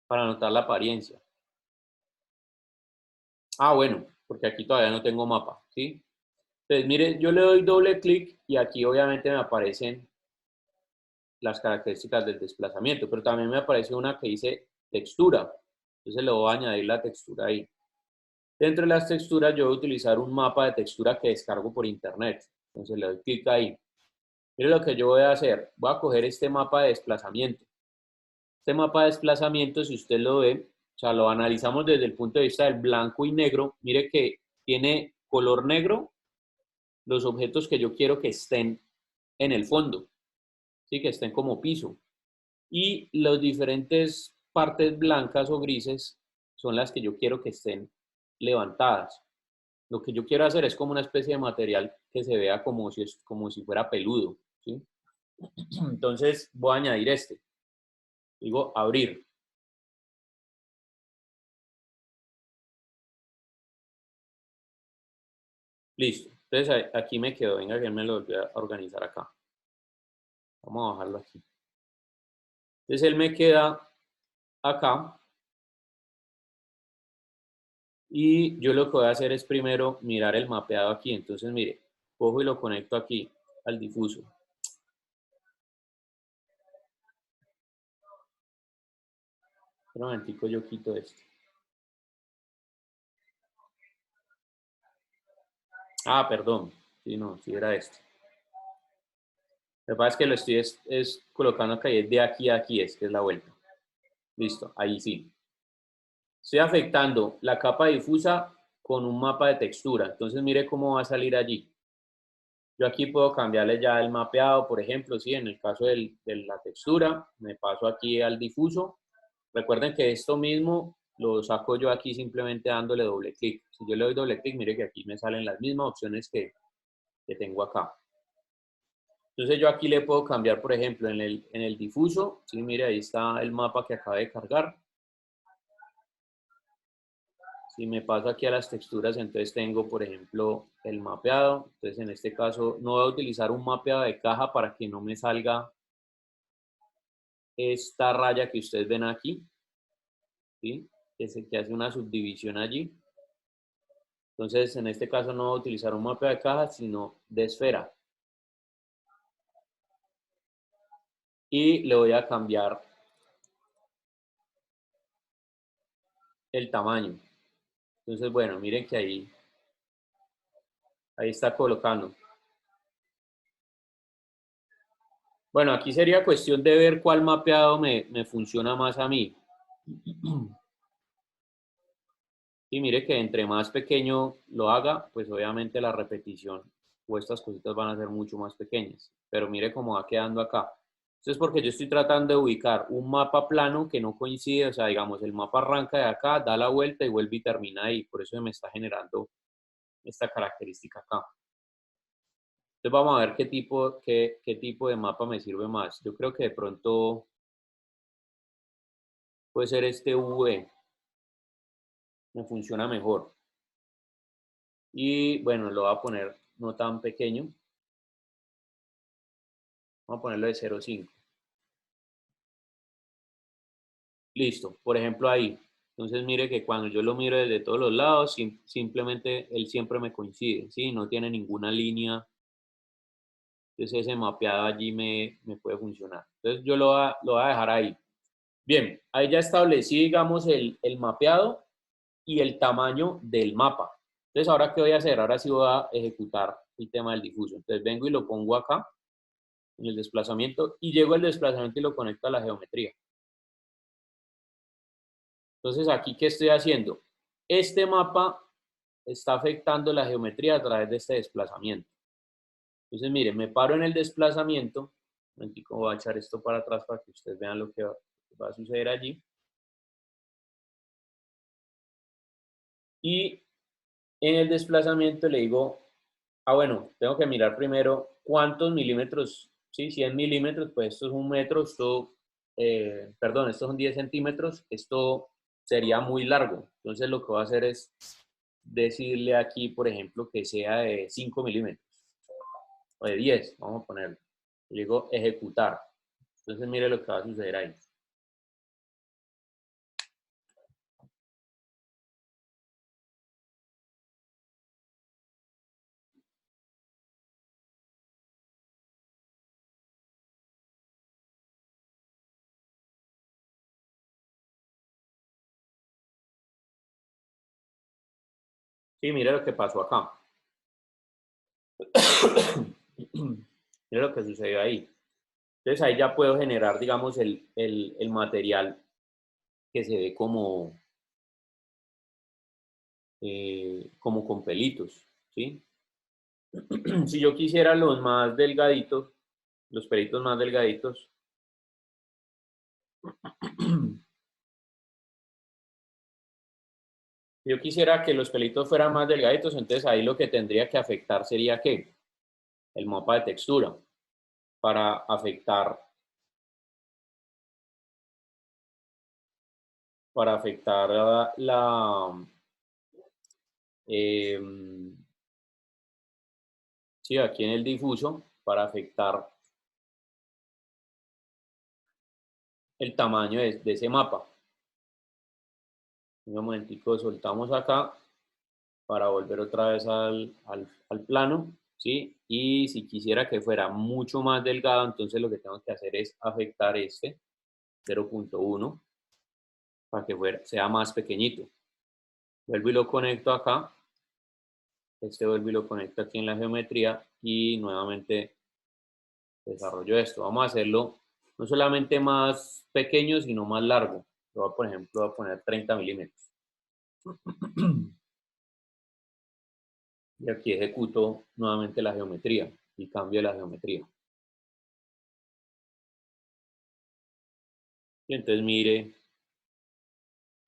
para notar la apariencia. Ah, bueno, porque aquí todavía no tengo mapa, ¿sí? Entonces, mire, yo le doy doble clic y aquí obviamente me aparecen las características del desplazamiento, pero también me aparece una que dice textura. Entonces le voy a añadir la textura ahí. Dentro de las texturas yo voy a utilizar un mapa de textura que descargo por internet. Entonces le doy clic ahí. Mire lo que yo voy a hacer. Voy a coger este mapa de desplazamiento. Este mapa de desplazamiento, si usted lo ve, o sea, lo analizamos desde el punto de vista del blanco y negro. Mire que tiene color negro los objetos que yo quiero que estén en el fondo, ¿sí? Que estén como piso. Y las diferentes partes blancas o grises son las que yo quiero que estén levantadas. Lo que yo quiero hacer es como una especie de material que se vea como si fuera peludo, ¿sí? Entonces voy a añadir este. Digo abrir. Listo. Entonces aquí me quedo. Venga, que me lo voy a organizar acá. Vamos a bajarlo aquí. Entonces él me queda acá. Y yo lo que voy a hacer es primero mirar el mapeado aquí. Entonces, mire, cojo y lo conecto aquí al difuso. Un momentico, yo quito esto. Ah, perdón. Sí, no, sí era esto. Lo que pasa es que lo estoy es colocando acá y es de aquí a aquí, es que es la vuelta. Listo, ahí sí. Estoy afectando la capa difusa con un mapa de textura. Entonces, mire cómo va a salir allí. Yo aquí puedo cambiarle ya el mapeado, por ejemplo, ¿sí? En el caso de la textura, me paso aquí al difuso. Recuerden que esto mismo lo saco yo aquí simplemente dándole doble clic. Si yo le doy doble clic, mire que aquí me salen las mismas opciones que tengo acá. Entonces yo aquí le puedo cambiar, por ejemplo, en el difuso, ¿sí? Mire, ahí está el mapa que acabé de cargar. Si me paso aquí a las texturas, entonces tengo, por ejemplo, el mapeado. Entonces, en este caso, no voy a utilizar un mapeado de caja para que no me salga esta raya que ustedes ven aquí, ¿sí? Que hace una subdivisión allí. Entonces, en este caso, no voy a utilizar un mapeado de caja, sino de esfera. Y le voy a cambiar el tamaño. Entonces, bueno, miren que ahí está colocando. Bueno, aquí sería cuestión de ver cuál mapeado me funciona más a mí. Y mire que entre más pequeño lo haga, pues obviamente la repetición o estas cositas van a ser mucho más pequeñas. Pero mire cómo va quedando acá. Esto es porque yo estoy tratando de ubicar un mapa plano que no coincide, o sea, digamos, el mapa arranca de acá, da la vuelta y vuelve y termina ahí. Por eso me está generando esta característica acá. Entonces vamos a ver qué tipo de mapa me sirve más. Yo creo que de pronto puede ser este V, me funciona mejor. Y bueno, lo voy a poner no tan pequeño. Vamos a ponerlo de 0,5. Listo, por ejemplo ahí. Entonces mire que cuando yo lo miro desde todos los lados, simplemente él siempre me coincide, ¿sí? No tiene ninguna línea. Entonces ese mapeado allí me puede funcionar. Entonces yo lo voy a dejar ahí. Bien, ahí ya establecí, digamos, el mapeado y el tamaño del mapa. Entonces, ¿ahora qué voy a hacer? Ahora sí voy a ejecutar el tema del difuso. Entonces vengo y lo pongo acá, en el desplazamiento, y llego al desplazamiento y lo conecto a la geometría. Entonces, aquí, ¿qué estoy haciendo? Este mapa está afectando la geometría a través de este desplazamiento. Entonces, miren, me paro en el desplazamiento. Voy a echar esto para atrás para que ustedes vean lo que va a suceder allí. Y en el desplazamiento le digo, bueno, tengo que mirar primero cuántos milímetros, ¿sí? 100 milímetros, pues esto es 1 metro, perdón, estos son 10 centímetros, esto sería muy largo. Entonces lo que voy a hacer es decirle aquí, por ejemplo, que sea de 5 milímetros o de 10, vamos a ponerlo. Le digo ejecutar. Entonces mire lo que va a suceder ahí. Sí, mire lo que pasó acá. Mire lo que sucedió ahí. Entonces ahí ya puedo generar, digamos, el material que se ve como con pelitos, ¿sí? Si yo quisiera los más delgaditos, los pelitos más delgaditos, si yo quisiera que los pelitos fueran más delgaditos, entonces ahí lo que tendría que afectar sería ¿qué? El mapa de textura para afectar sí, aquí en el difuso, para afectar el tamaño de ese mapa. Un momentico, soltamos acá para volver otra vez al plano, ¿sí? Y si quisiera que fuera mucho más delgado, entonces lo que tengo que hacer es afectar este 0,1 para que sea más pequeñito. Vuelvo y lo conecto acá. Vuelvo y lo conecto aquí en la geometría y nuevamente desarrollo esto. Vamos a hacerlo no solamente más pequeño, sino más largo. Por ejemplo, voy a poner 30 milímetros. Y aquí ejecuto nuevamente la geometría. el cambio de la geometría. Y entonces mire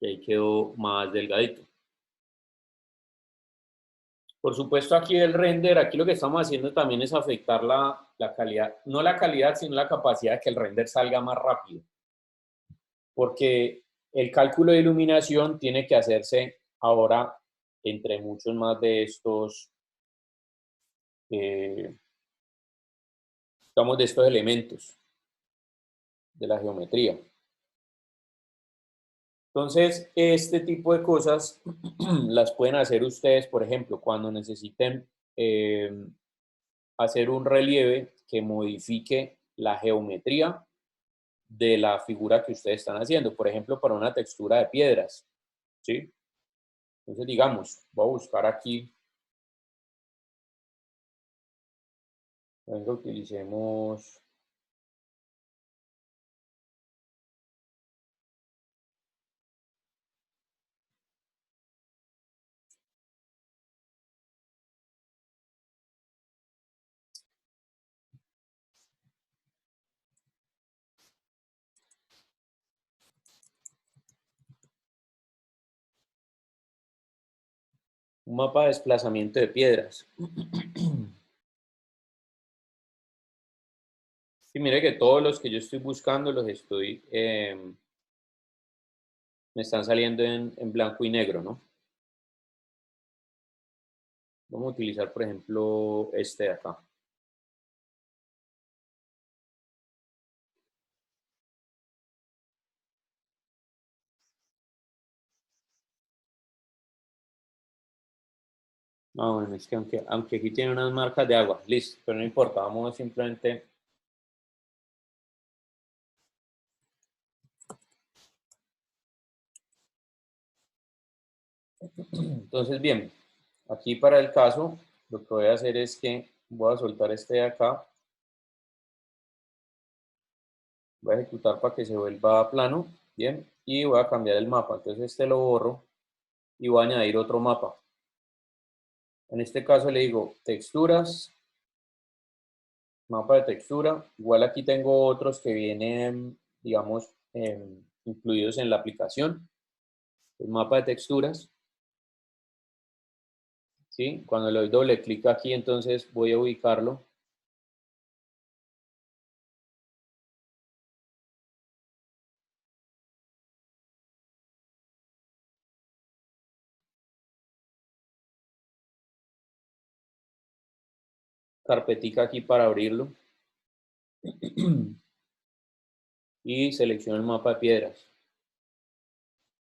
que ahí quedó más delgadito. Por supuesto, aquí el render, aquí lo que estamos haciendo también es afectar la calidad, no la calidad, sino la capacidad de que el render salga más rápido. Porque el cálculo de iluminación tiene que hacerse ahora entre muchos más de estos, digamos, de estos elementos de la geometría. Entonces, este tipo de cosas las pueden hacer ustedes, por ejemplo, cuando necesiten hacer un relieve que modifique la geometría de la figura que ustedes están haciendo, por ejemplo, para una textura de piedras, ¿sí? Entonces, digamos, voy a buscar aquí, venga, utilicemos un mapa de desplazamiento de piedras. Y mire que todos los que yo estoy buscando los estoy, me están saliendo en blanco y negro, ¿no? Vamos a utilizar, por ejemplo, este de acá. Ah, bueno, es que aunque aquí tiene unas marcas de agua, listo, pero no importa, vamos simplemente. Entonces, bien, aquí para el caso, lo que voy a hacer es que voy a soltar este de acá, voy a ejecutar para que se vuelva plano, bien, y voy a cambiar el mapa. Entonces este lo borro y voy a añadir otro mapa. En este caso le digo texturas, mapa de textura. Igual aquí tengo otros que vienen, digamos, incluidos en la aplicación. El mapa de texturas, ¿sí? Cuando le doy doble clic aquí, entonces voy a ubicarlo. Carpetica aquí para abrirlo. Y selecciono el mapa de piedras.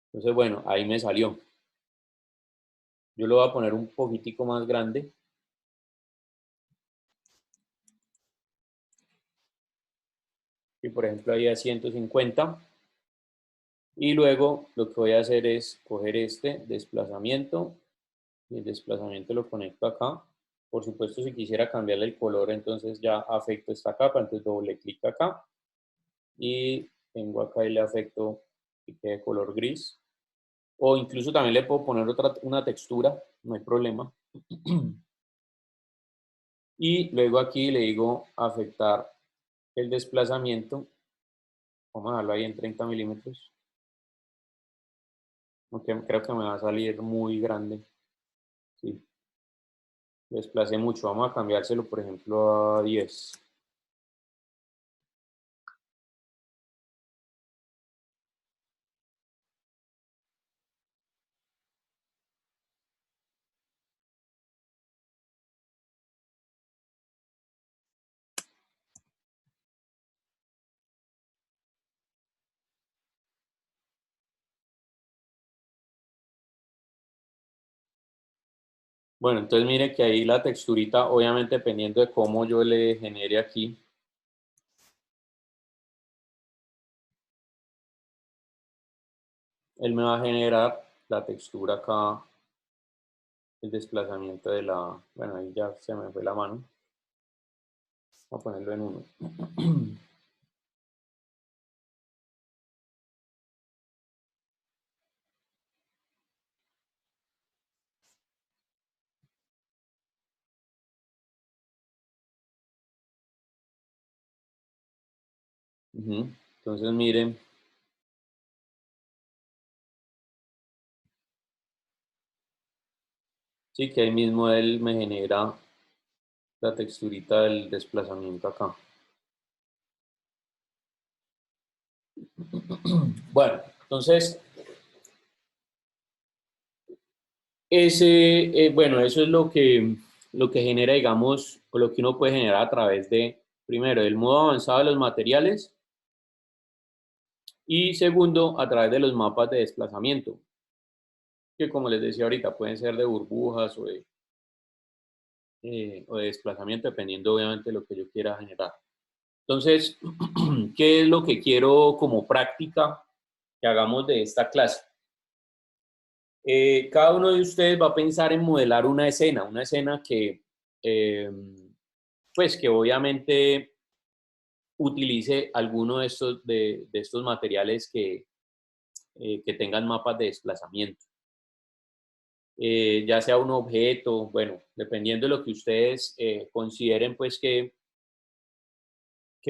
Entonces, bueno, ahí me salió. Yo lo voy a poner un poquitico más grande. Y por ejemplo ahí a 150. Y luego lo que voy a hacer es coger este desplazamiento. Y el desplazamiento lo conecto acá. Por supuesto, si quisiera cambiarle el color, entonces ya afecto esta capa. Entonces doble clic acá. Y tengo acá y le afecto que quede color gris. O incluso también le puedo poner una textura, no hay problema. Y luego aquí le digo afectar el desplazamiento. Vamos a dejarlo ahí en 30 milímetros. Aunque creo que me va a salir muy grande. Sí, desplacé mucho. Vamos a cambiárselo, por ejemplo, a 10. Bueno, entonces mire que ahí la texturita, obviamente dependiendo de cómo yo le genere aquí, él me va a generar la textura acá, el desplazamiento de la, bueno, ahí ya se me fue la mano. Voy a ponerlo en 1. Entonces, miren. Sí, que ahí mismo él me genera la texturita del desplazamiento acá. Bueno, entonces, bueno, eso es lo que genera, digamos, o lo que uno puede generar a través de, primero, el modo avanzado de los materiales y segundo, a través de los mapas de desplazamiento, que como les decía ahorita, pueden ser de burbujas o de desplazamiento, dependiendo obviamente de lo que yo quiera generar. Entonces, ¿qué es lo que quiero como práctica que hagamos de esta clase? Cada uno de ustedes va a pensar en modelar una escena que, pues que obviamente utilice alguno de estos materiales que tengan mapas de desplazamiento. Ya sea un objeto, bueno, dependiendo de lo que ustedes consideren, pues que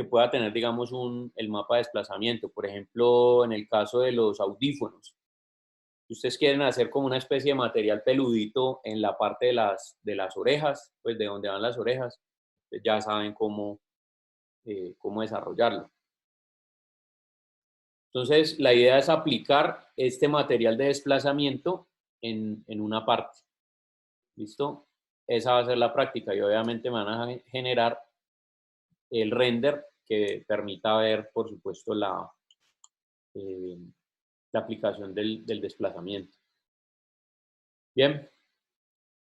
pueda tener, digamos, el mapa de desplazamiento. Por ejemplo, en el caso de los audífonos, si ustedes quieren hacer como una especie de material peludito en la parte de las orejas, pues de donde van las orejas, pues ya saben cómo desarrollarlo. Entonces, la idea es aplicar este material de desplazamiento en una parte. ¿Listo? Esa va a ser la práctica y obviamente me van a generar el render que permita ver, por supuesto, eh, la aplicación del desplazamiento. Bien,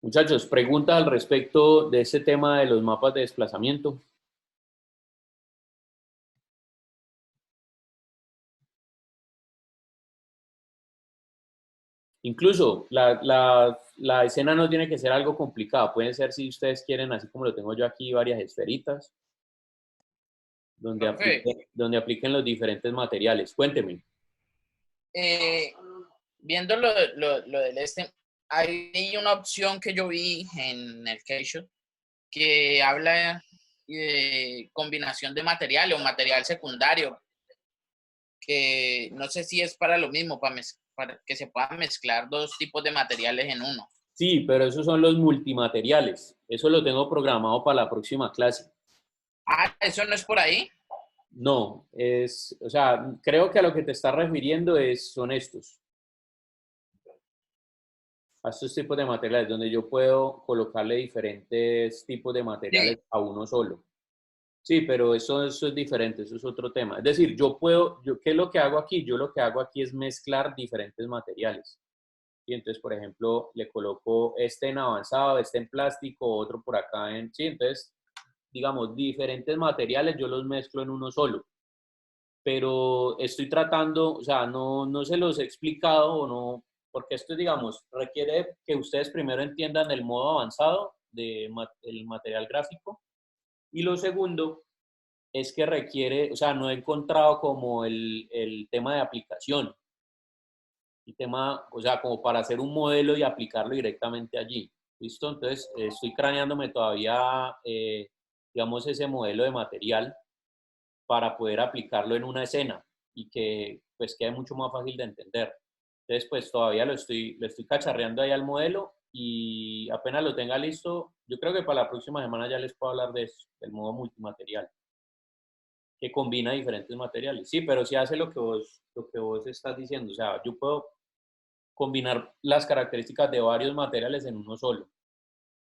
muchachos, preguntas al respecto de este tema de los mapas de desplazamiento. Incluso la escena no tiene que ser algo complicado, pueden ser si ustedes quieren, así como lo tengo yo aquí, varias esferitas, Profe, donde apliquen los diferentes materiales. Cuénteme. viendo lo del hay una opción que yo vi en el Keyshoot que habla de combinación de material o material secundario, que no sé si es para lo mismo, para que se puedan mezclar dos tipos de materiales en uno. Sí, pero esos son los multimateriales. Eso lo tengo programado para la próxima clase. Ah, ¿eso no es por ahí? No, o sea, creo que a lo que te estás refiriendo son estos, a estos tipos de materiales, donde yo puedo colocarle diferentes tipos de Sí. materiales a uno solo. Sí, pero eso es diferente, eso es otro tema. Es decir, ¿qué es lo que hago aquí? Yo lo que hago aquí es mezclar diferentes materiales. Y entonces, por ejemplo, le coloco este en avanzado, este en plástico, otro por acá sí, entonces, digamos, diferentes materiales yo los mezclo en uno solo. Pero estoy tratando, o sea, no se los he explicado o no, porque esto, digamos, requiere que ustedes primero entiendan el modo avanzado del material gráfico. Y lo segundo es que requiere, o sea, no he encontrado como el tema de aplicación, el tema, o sea, como para hacer un modelo y aplicarlo directamente allí. ¿Listo? Entonces, estoy craneándome todavía, digamos, ese modelo de material para poder aplicarlo en una escena y que pues quede mucho más fácil de entender. Entonces, pues todavía lo estoy cacharreando ahí al modelo y apenas lo tenga listo, yo creo que para la próxima semana ya les puedo hablar de eso, del modo multimaterial, que combina diferentes materiales. Sí, pero sí hace lo que vos estás diciendo. O sea, yo puedo combinar las características de varios materiales en uno solo.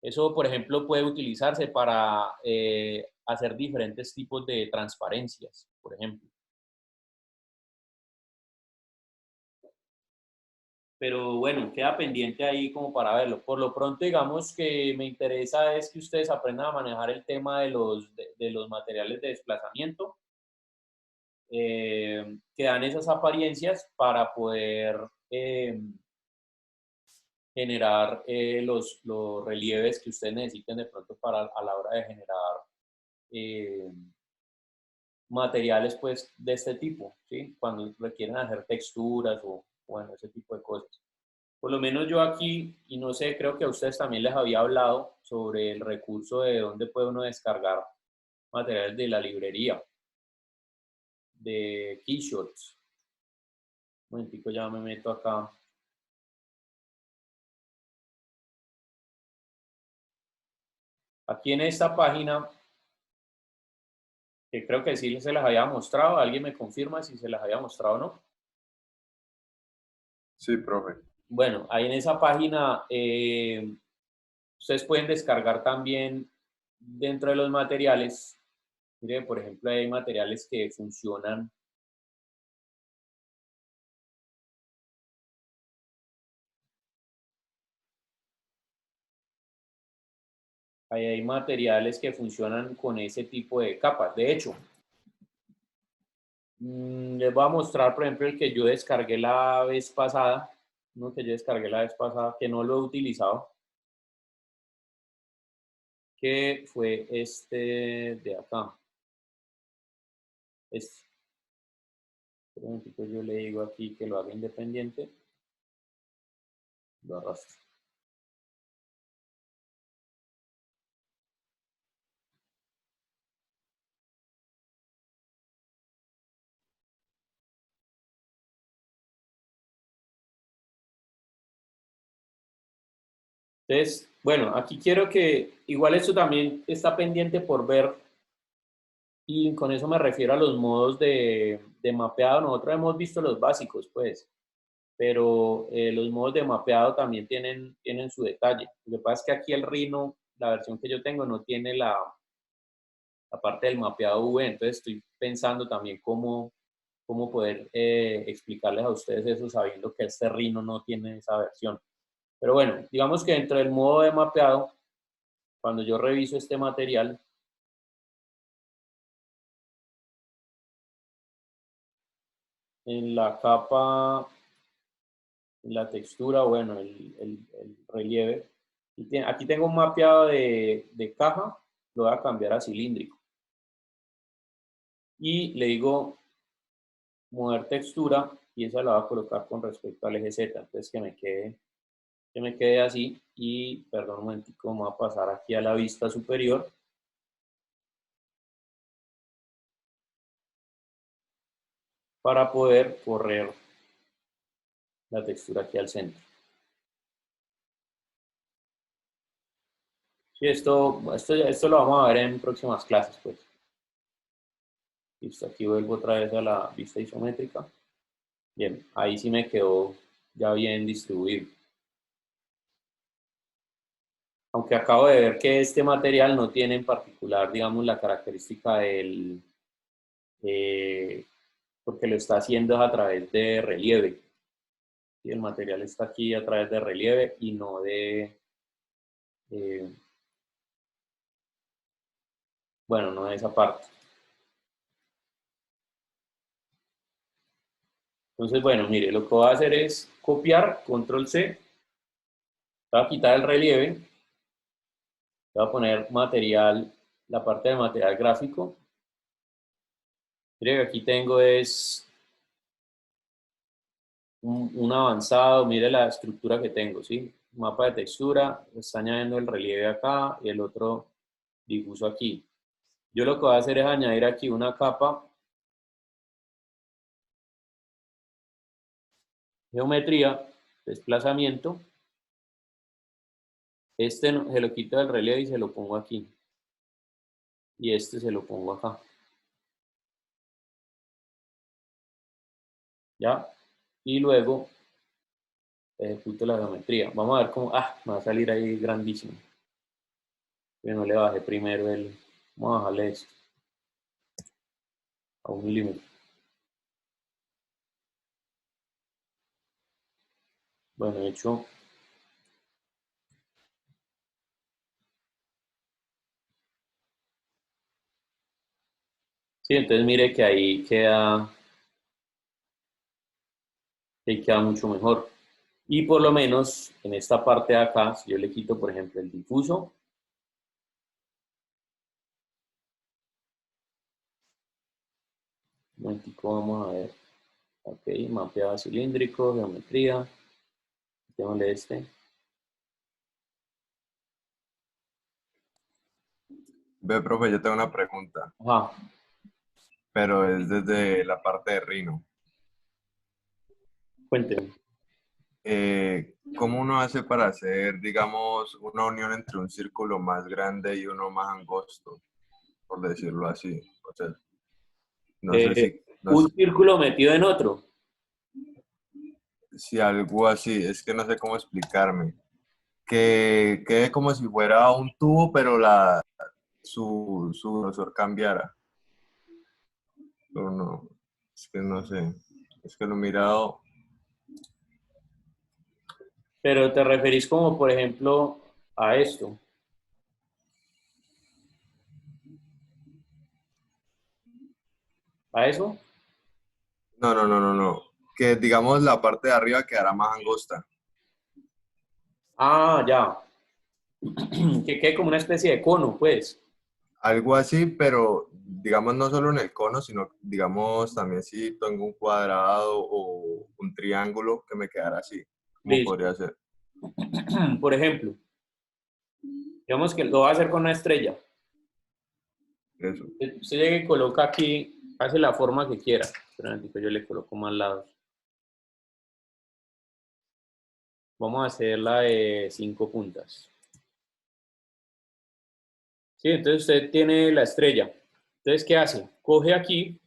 Eso, por ejemplo, puede utilizarse para hacer diferentes tipos de transparencias, por ejemplo. Pero bueno, queda pendiente ahí como para verlo. Por lo pronto, digamos que me interesa es que ustedes aprendan a manejar el tema de los materiales de desplazamiento, que dan esas apariencias para poder generar los relieves que ustedes necesiten de pronto a la hora de generar eh, materiales pues de este tipo, ¿sí? Cuando requieren hacer texturas o bueno, ese tipo de cosas. Por lo menos yo aquí, y no sé, creo que a ustedes también les había hablado sobre el recurso de dónde puede uno descargar materiales de la librería. de Keyshots. Un momentico, ya me meto acá. Aquí en esta página, que creo que sí se las había mostrado, alguien me confirma si se las había mostrado o no. Sí, profe. Bueno, ahí en esa página ustedes pueden descargar también dentro de los materiales. Mire, por ejemplo, hay materiales que funcionan. Ahí hay materiales que funcionan con ese tipo de capas. De hecho, les voy a mostrar, por ejemplo, el que yo descargué la vez pasada. Uno que yo descargué la vez pasada, que no lo he utilizado. Que fue este de acá. Este. Por un momentito, yo le digo aquí que lo haga independiente. Lo arrastro. Entonces, bueno, aquí quiero que, igual esto también está pendiente por ver, y con eso me refiero a los modos de mapeado. Nosotros hemos visto los básicos, pues, pero los modos de mapeado también tienen su detalle. Lo que pasa es que aquí el Rhino, la versión que yo tengo, no tiene la parte del mapeado UV, entonces estoy pensando también cómo poder explicarles a ustedes eso sabiendo que este Rhino no tiene esa versión. Pero bueno, digamos que dentro del modo de mapeado, cuando yo reviso este material, en la capa, en la textura, bueno, el relieve, aquí tengo un mapeado de caja, lo voy a cambiar a cilíndrico. Y le digo mover textura y esa la voy a colocar con respecto al eje Z, entonces que me quede así. Y, perdón un momentico, vamos a pasar aquí a la vista superior. Para poder correr la textura aquí al centro. Sí, esto lo vamos a ver en próximas clases, pues. Listo, aquí vuelvo otra vez a la vista isométrica. Bien, ahí sí me quedó ya bien distribuido. Aunque acabo de ver que este material no tiene en particular, digamos, la característica del, porque lo está haciendo a través de relieve. Y el material está aquí a través de relieve y no eh, bueno, no de esa parte. Entonces, bueno, mire, lo que voy a hacer es copiar, control C, voy a quitar el relieve, voy a poner material, la parte de material gráfico. Mire que aquí tengo es un avanzado, mire la estructura que tengo, ¿sí? Mapa de textura, está añadiendo el relieve acá y el otro difuso aquí. Yo lo que voy a hacer es añadir aquí una capa, geometría, desplazamiento. Este se lo quito del relieve y se lo pongo aquí. Y este se lo pongo acá. ¿Ya? Y luego ejecuto la geometría. Vamos a ver cómo... Ah, me va a salir ahí grandísimo. Pero no le bajé primero el... Vamos a bajarle esto a 1 milímetro. Bueno, de hecho... Sí, entonces mire que ahí queda mucho mejor. Y por lo menos en esta parte de acá, si yo le quito, por ejemplo, el difuso, un momentico, vamos a ver. Ok, mapeado cilíndrico, geometría. Démosle este. Ve, profe, yo tengo una pregunta. Ajá. pero es desde la parte de Rhino. Cuénteme. ¿Cómo uno hace para hacer, digamos, una unión entre un círculo más grande y uno más angosto, por decirlo así? O sea, no sé Eh, si, no un sé círculo metido en otro. si algo así, es que no sé cómo explicarme. Que quede como si fuera un tubo, pero su grosor cambiara. Pero no, es que no sé. Es que lo he mirado. Pero te referís como, por ejemplo, a esto. ¿A eso? No, no, no, no, no. Que digamos la parte de arriba quedará más angosta. Ah, ya. Que quede como una especie de cono, pues. Algo así, pero digamos no solo en el cono, sino digamos también si tengo un cuadrado o un triángulo que me quedara así. ¿Cómo Listo. podría ser? Por ejemplo, digamos que lo va a hacer con una estrella. Eso. Usted llega y coloca aquí, hace la forma que quiera. Espera un momentico, yo le coloco más lados. Vamos a hacer la de 5 puntas. Sí, entonces usted tiene la estrella. Entonces, ¿qué hace? Coge aquí,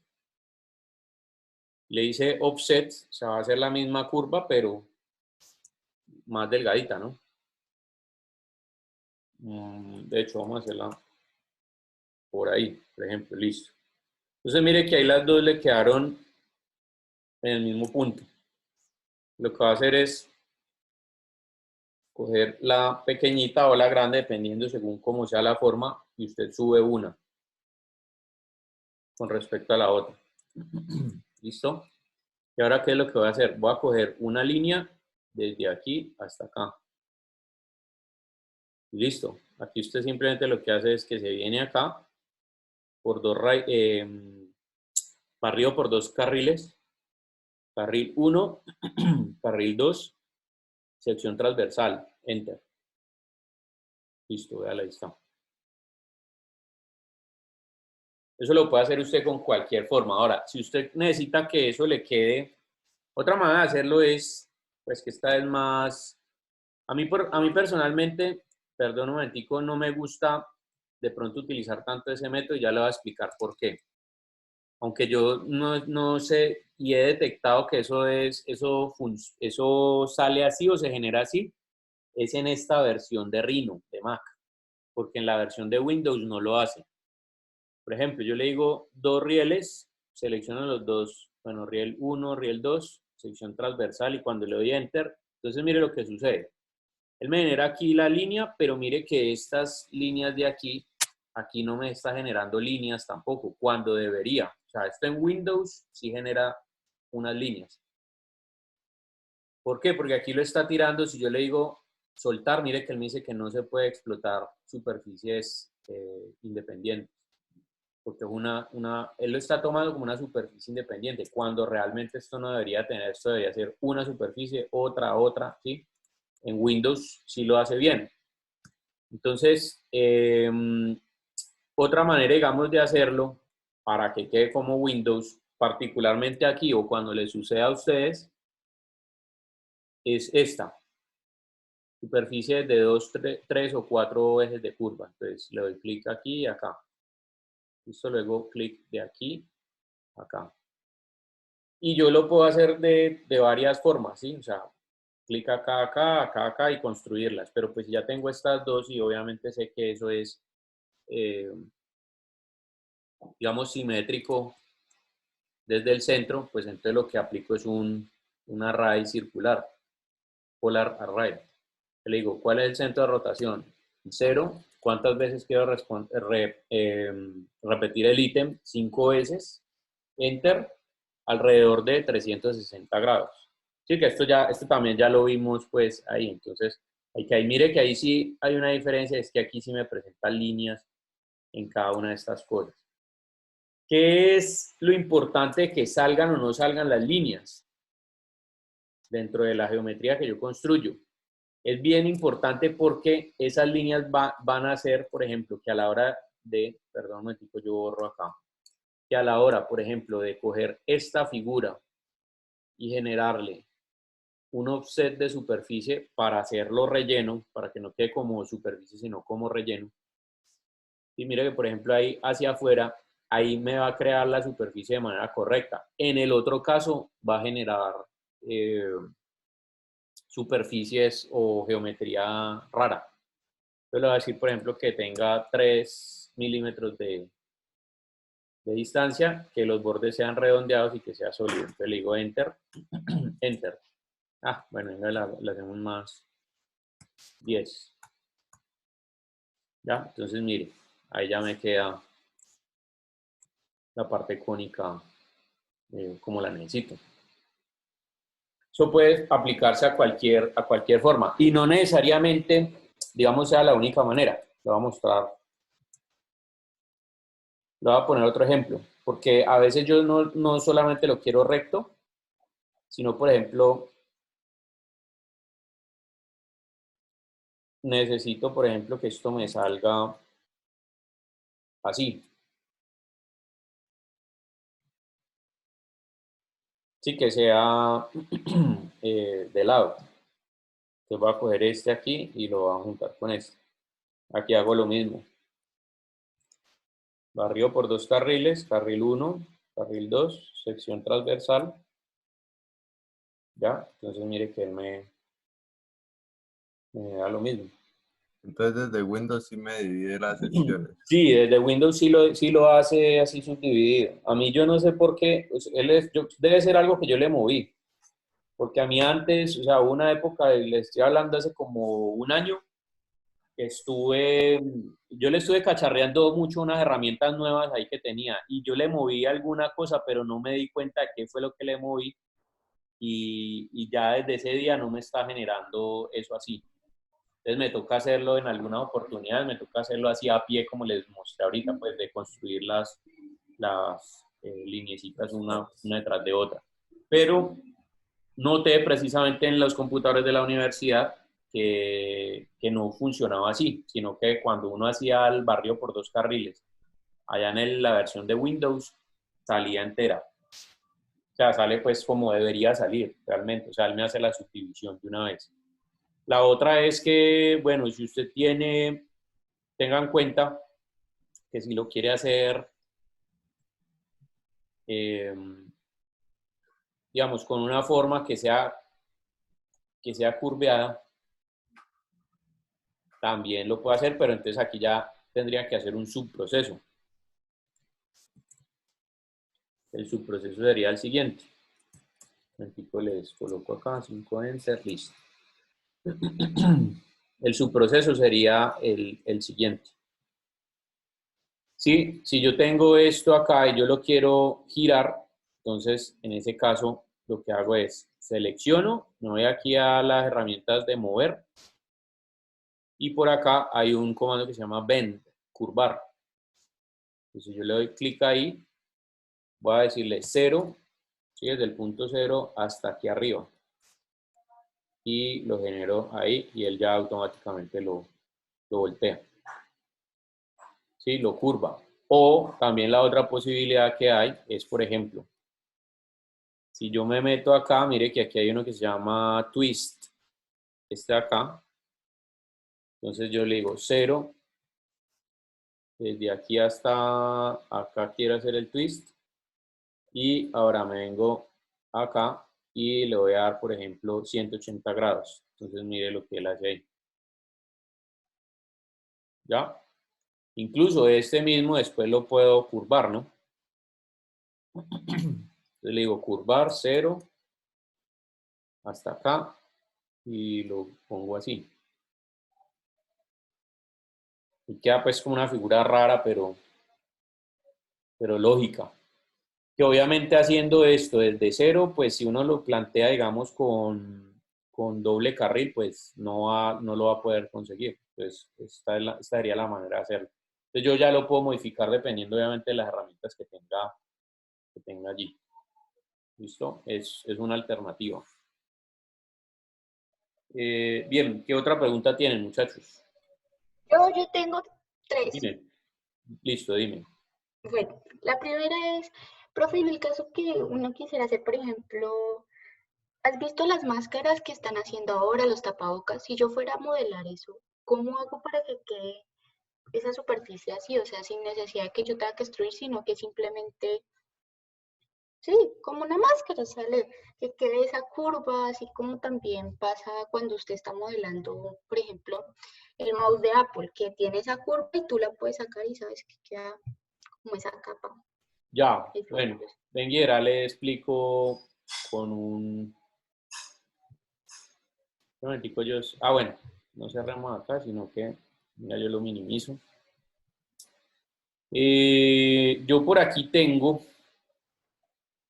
le dice offset, o sea, va a hacer la misma curva, pero más delgadita, ¿no? De hecho, vamos a hacerla por ahí, por ejemplo, listo. Entonces, mire que ahí las dos le quedaron en el mismo punto. Lo que va a hacer es coger la pequeñita o la grande, dependiendo según cómo sea la forma, y usted sube una con respecto a la otra. ¿Listo? Y ahora, ¿qué es lo que voy a hacer? Voy a coger una línea desde aquí hasta acá. Listo. Aquí usted simplemente lo que hace es que se viene acá por barrido por dos carriles. Carril 1, carril 2, sección transversal. Enter. Listo, véala, ahí está. Eso lo puede hacer usted con cualquier forma. Ahora, si usted necesita que eso le quede, otra manera de hacerlo es, pues que esta es más, a mí personalmente, perdón un momentico, no me gusta de pronto utilizar tanto ese método y ya le voy a explicar por qué. Aunque yo no sé y he detectado que eso sale así o se genera así, es en esta versión de Rhino, de Mac, porque en la versión de Windows no lo hace. Por ejemplo, yo le digo dos rieles, selecciono los dos, bueno, riel 1, riel 2, sección transversal y cuando le doy Enter, entonces mire lo que sucede. Él me genera aquí la línea, pero mire que estas líneas de aquí, aquí no me está generando líneas tampoco, cuando debería. O sea, esto en Windows sí genera unas líneas. ¿Por qué? Porque aquí lo está tirando, si yo le digo soltar, mire que él me dice que no se puede explotar superficies independientes, porque él lo está tomando como una superficie independiente, cuando realmente esto no debería tener, esto debería ser una superficie, otra, ¿sí? En Windows sí lo hace bien. Entonces, otra manera, digamos, de hacerlo para que quede como Windows, particularmente aquí o cuando les suceda a ustedes, es esta. Superficie de 2, 3 o 4 ejes de curva. Entonces, le doy clic aquí y acá. Listo, luego clic de aquí a acá. Y yo lo puedo hacer de varias formas, ¿sí? O sea, clic acá y construirlas. Pero pues ya tengo estas dos y obviamente sé que eso es, eh, digamos, simétrico desde el centro, pues entonces lo que aplico es un array circular, polar array. Le digo, ¿cuál es el centro de rotación? 0. ¿Cuántas veces quiero repetir el ítem? 5 veces. Enter. Alrededor de 360 grados. Sí, que esto también ya lo vimos pues ahí. Entonces, mire que ahí sí hay una diferencia, es que aquí sí me presentan líneas en cada una de estas cosas. ¿Qué es lo importante de que salgan o no salgan las líneas dentro de la geometría que yo construyo? Es bien importante porque esas líneas van a hacer, por ejemplo, que a la hora de, perdón un momentico, yo borro acá, que a la hora, por ejemplo, de coger esta figura y generarle un offset de superficie para hacerlo relleno, para que no quede como superficie, sino como relleno. Y mire que, por ejemplo, ahí hacia afuera, ahí me va a crear la superficie de manera correcta. En el otro caso, va a generar superficies o geometría rara. Entonces le voy a decir, por ejemplo, que tenga 3 milímetros de distancia, que los bordes sean redondeados y que sea sólido. Entonces le digo Enter, Enter. Ah, bueno, venga, la hacemos más 10. Ya, entonces mire, ahí ya me queda la parte cónica como la necesito. Eso puede aplicarse a cualquier forma y no necesariamente, digamos, sea la única manera. Lo voy a mostrar. Le voy a poner otro ejemplo, porque a veces yo no solamente lo quiero recto, sino, por ejemplo, necesito, por ejemplo, que esto me salga así. Sí, que sea de lado. Entonces voy a coger este aquí y lo voy a juntar con este. Aquí hago lo mismo. Barrio por 2 carriles, carril 1, carril 2, sección transversal. Ya, entonces mire que él me da lo mismo. Entonces desde Windows sí me divide las secciones. Sí, desde Windows sí lo hace así subdividido. A mí yo no sé por qué, pues, debe ser algo que yo le moví. Porque a mí antes, o sea, hubo una época, le estoy hablando hace como un año, que yo le estuve cacharreando mucho unas herramientas nuevas ahí que tenía y yo le moví alguna cosa, pero no me di cuenta de qué fue lo que le moví y ya desde ese día no me está generando eso así. Entonces me toca hacerlo en algunas oportunidades, me toca hacerlo así a pie como les mostré ahorita, pues de construir las lineecitas una detrás de otra. Pero noté precisamente en los computadores de la universidad que no funcionaba así, sino que cuando uno hacía el barrio por 2 carriles, allá en la versión de Windows, salía entera. O sea, sale pues como debería salir realmente. O sea, él me hace la subdivisión de una vez. La otra es que, bueno, si usted tenga en cuenta que si lo quiere hacer, eh, digamos, con una forma que sea curveada, también lo puede hacer, pero entonces aquí ya tendría que hacer un subproceso. El subproceso sería el siguiente. Les coloco acá, 5 enter, listo. El subproceso sería el siguiente. Si yo tengo esto acá y yo lo quiero girar, entonces en ese caso lo que hago es selecciono, me voy aquí a las herramientas de mover y por acá hay un comando que se llama bend, curvar. Entonces yo le doy clic ahí, voy a decirle 0, ¿sí? Desde el punto 0 hasta aquí arriba. Y lo genero ahí y él ya automáticamente lo voltea. ¿Sí? Lo curva. O también la otra posibilidad que hay es, por ejemplo, si yo me meto acá, mire que aquí hay uno que se llama twist, este de acá. Entonces yo le digo 0, desde aquí hasta acá quiero hacer el twist. Y ahora me vengo acá y le voy a dar, por ejemplo, 180 grados. Entonces mire lo que él hace ahí. ¿Ya? Incluso este mismo después lo puedo curvar, ¿no? Entonces le digo curvar 0 hasta acá y lo pongo así. Y queda pues como una figura rara, pero lógica. Que obviamente haciendo esto desde 0, pues si uno lo plantea, digamos, con doble carril, pues no lo va a poder conseguir. Entonces, esta sería la manera de hacerlo. Entonces yo ya lo puedo modificar dependiendo obviamente de las herramientas que tenga allí. ¿Listo? Es una alternativa. Bien, ¿qué otra pregunta tienen, muchachos? Yo tengo 3. Dime. Listo, dime. Bueno, la primera es, profe, en el caso que uno quisiera hacer, por ejemplo, ¿has visto las máscaras que están haciendo ahora, los tapabocas? Si yo fuera a modelar eso, ¿cómo hago para que quede esa superficie así? O sea, sin necesidad de que yo tenga que destruir, sino que simplemente, sí, como una máscara sale, que quede esa curva, así como también pasa cuando usted está modelando, por ejemplo, el mouse de Apple, que tiene esa curva y tú la puedes sacar y sabes que queda como esa capa. Ya, Eso, bueno, pues. Benguiera le explico con un... Un momentico yo... bueno, no cerramos acá, sino que, mira, yo lo minimizo. Yo por aquí tengo,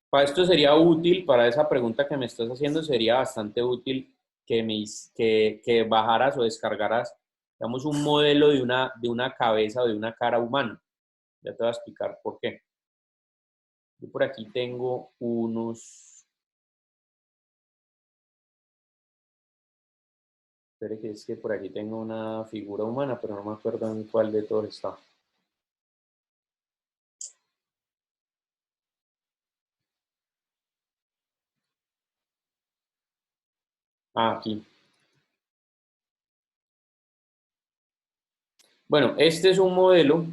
para esto sería útil, para esa pregunta que me estás haciendo, sería bastante útil que bajaras o descargaras, digamos, un modelo de una cabeza o de una cara humana. Ya te voy a explicar por qué. Yo por aquí tengo unos... Espere que es que por aquí tengo una figura humana, pero no me acuerdo en cuál de todos está. Ah, aquí. Bueno, este es un modelo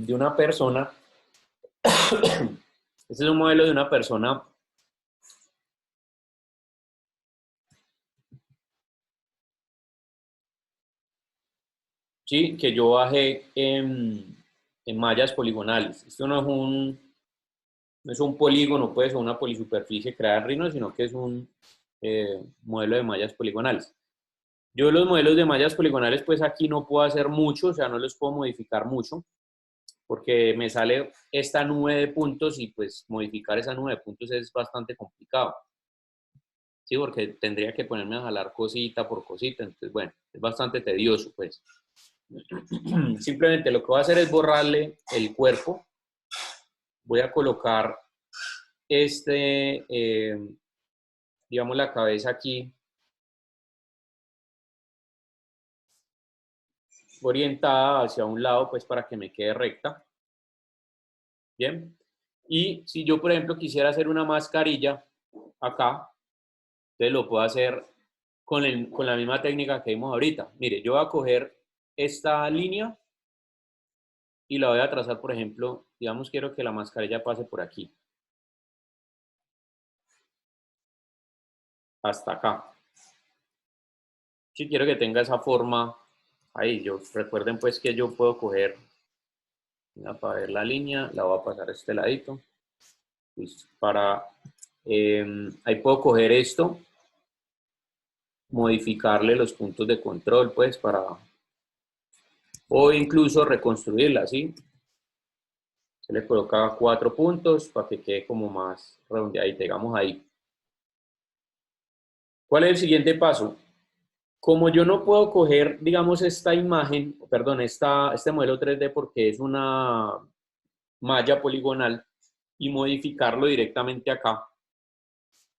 de una persona. Este es un modelo de una persona. Sí, que yo bajé en mallas poligonales. Esto no es un polígono, pues, o una polisuperficie creada en Rhino, sino que es un modelo de mallas poligonales. Yo los modelos de mallas poligonales, pues aquí no puedo hacer mucho, o sea, no los puedo modificar mucho, porque me sale esta nube de puntos y pues modificar esa nube de puntos es bastante complicado. Sí, porque tendría que ponerme a jalar cosita por cosita, entonces bueno, es bastante tedioso, pues. Simplemente lo que voy a hacer es borrarle el cuerpo. Voy a colocar digamos, la cabeza aquí orientada hacia un lado, pues para que me quede recta. Bien. Y si yo, por ejemplo, quisiera hacer una mascarilla acá, entonces lo puedo hacer con la misma técnica que vimos ahorita. Mire, yo voy a coger esta línea y la voy a trazar, por ejemplo, digamos, quiero que la mascarilla pase por aquí, hasta acá. Si quiero que tenga esa forma ahí, recuerden pues que yo puedo coger, para ver la línea, la voy a pasar a este ladito. Listo. Ahí puedo coger esto, modificarle los puntos de control, pues, o incluso reconstruirla, ¿sí? Se le coloca 4 puntos para que quede como más redondeadita, digamos ahí. ¿Cuál es el siguiente paso? Como yo no puedo coger, digamos, esta imagen, perdón, este modelo 3D porque es una malla poligonal y modificarlo directamente acá,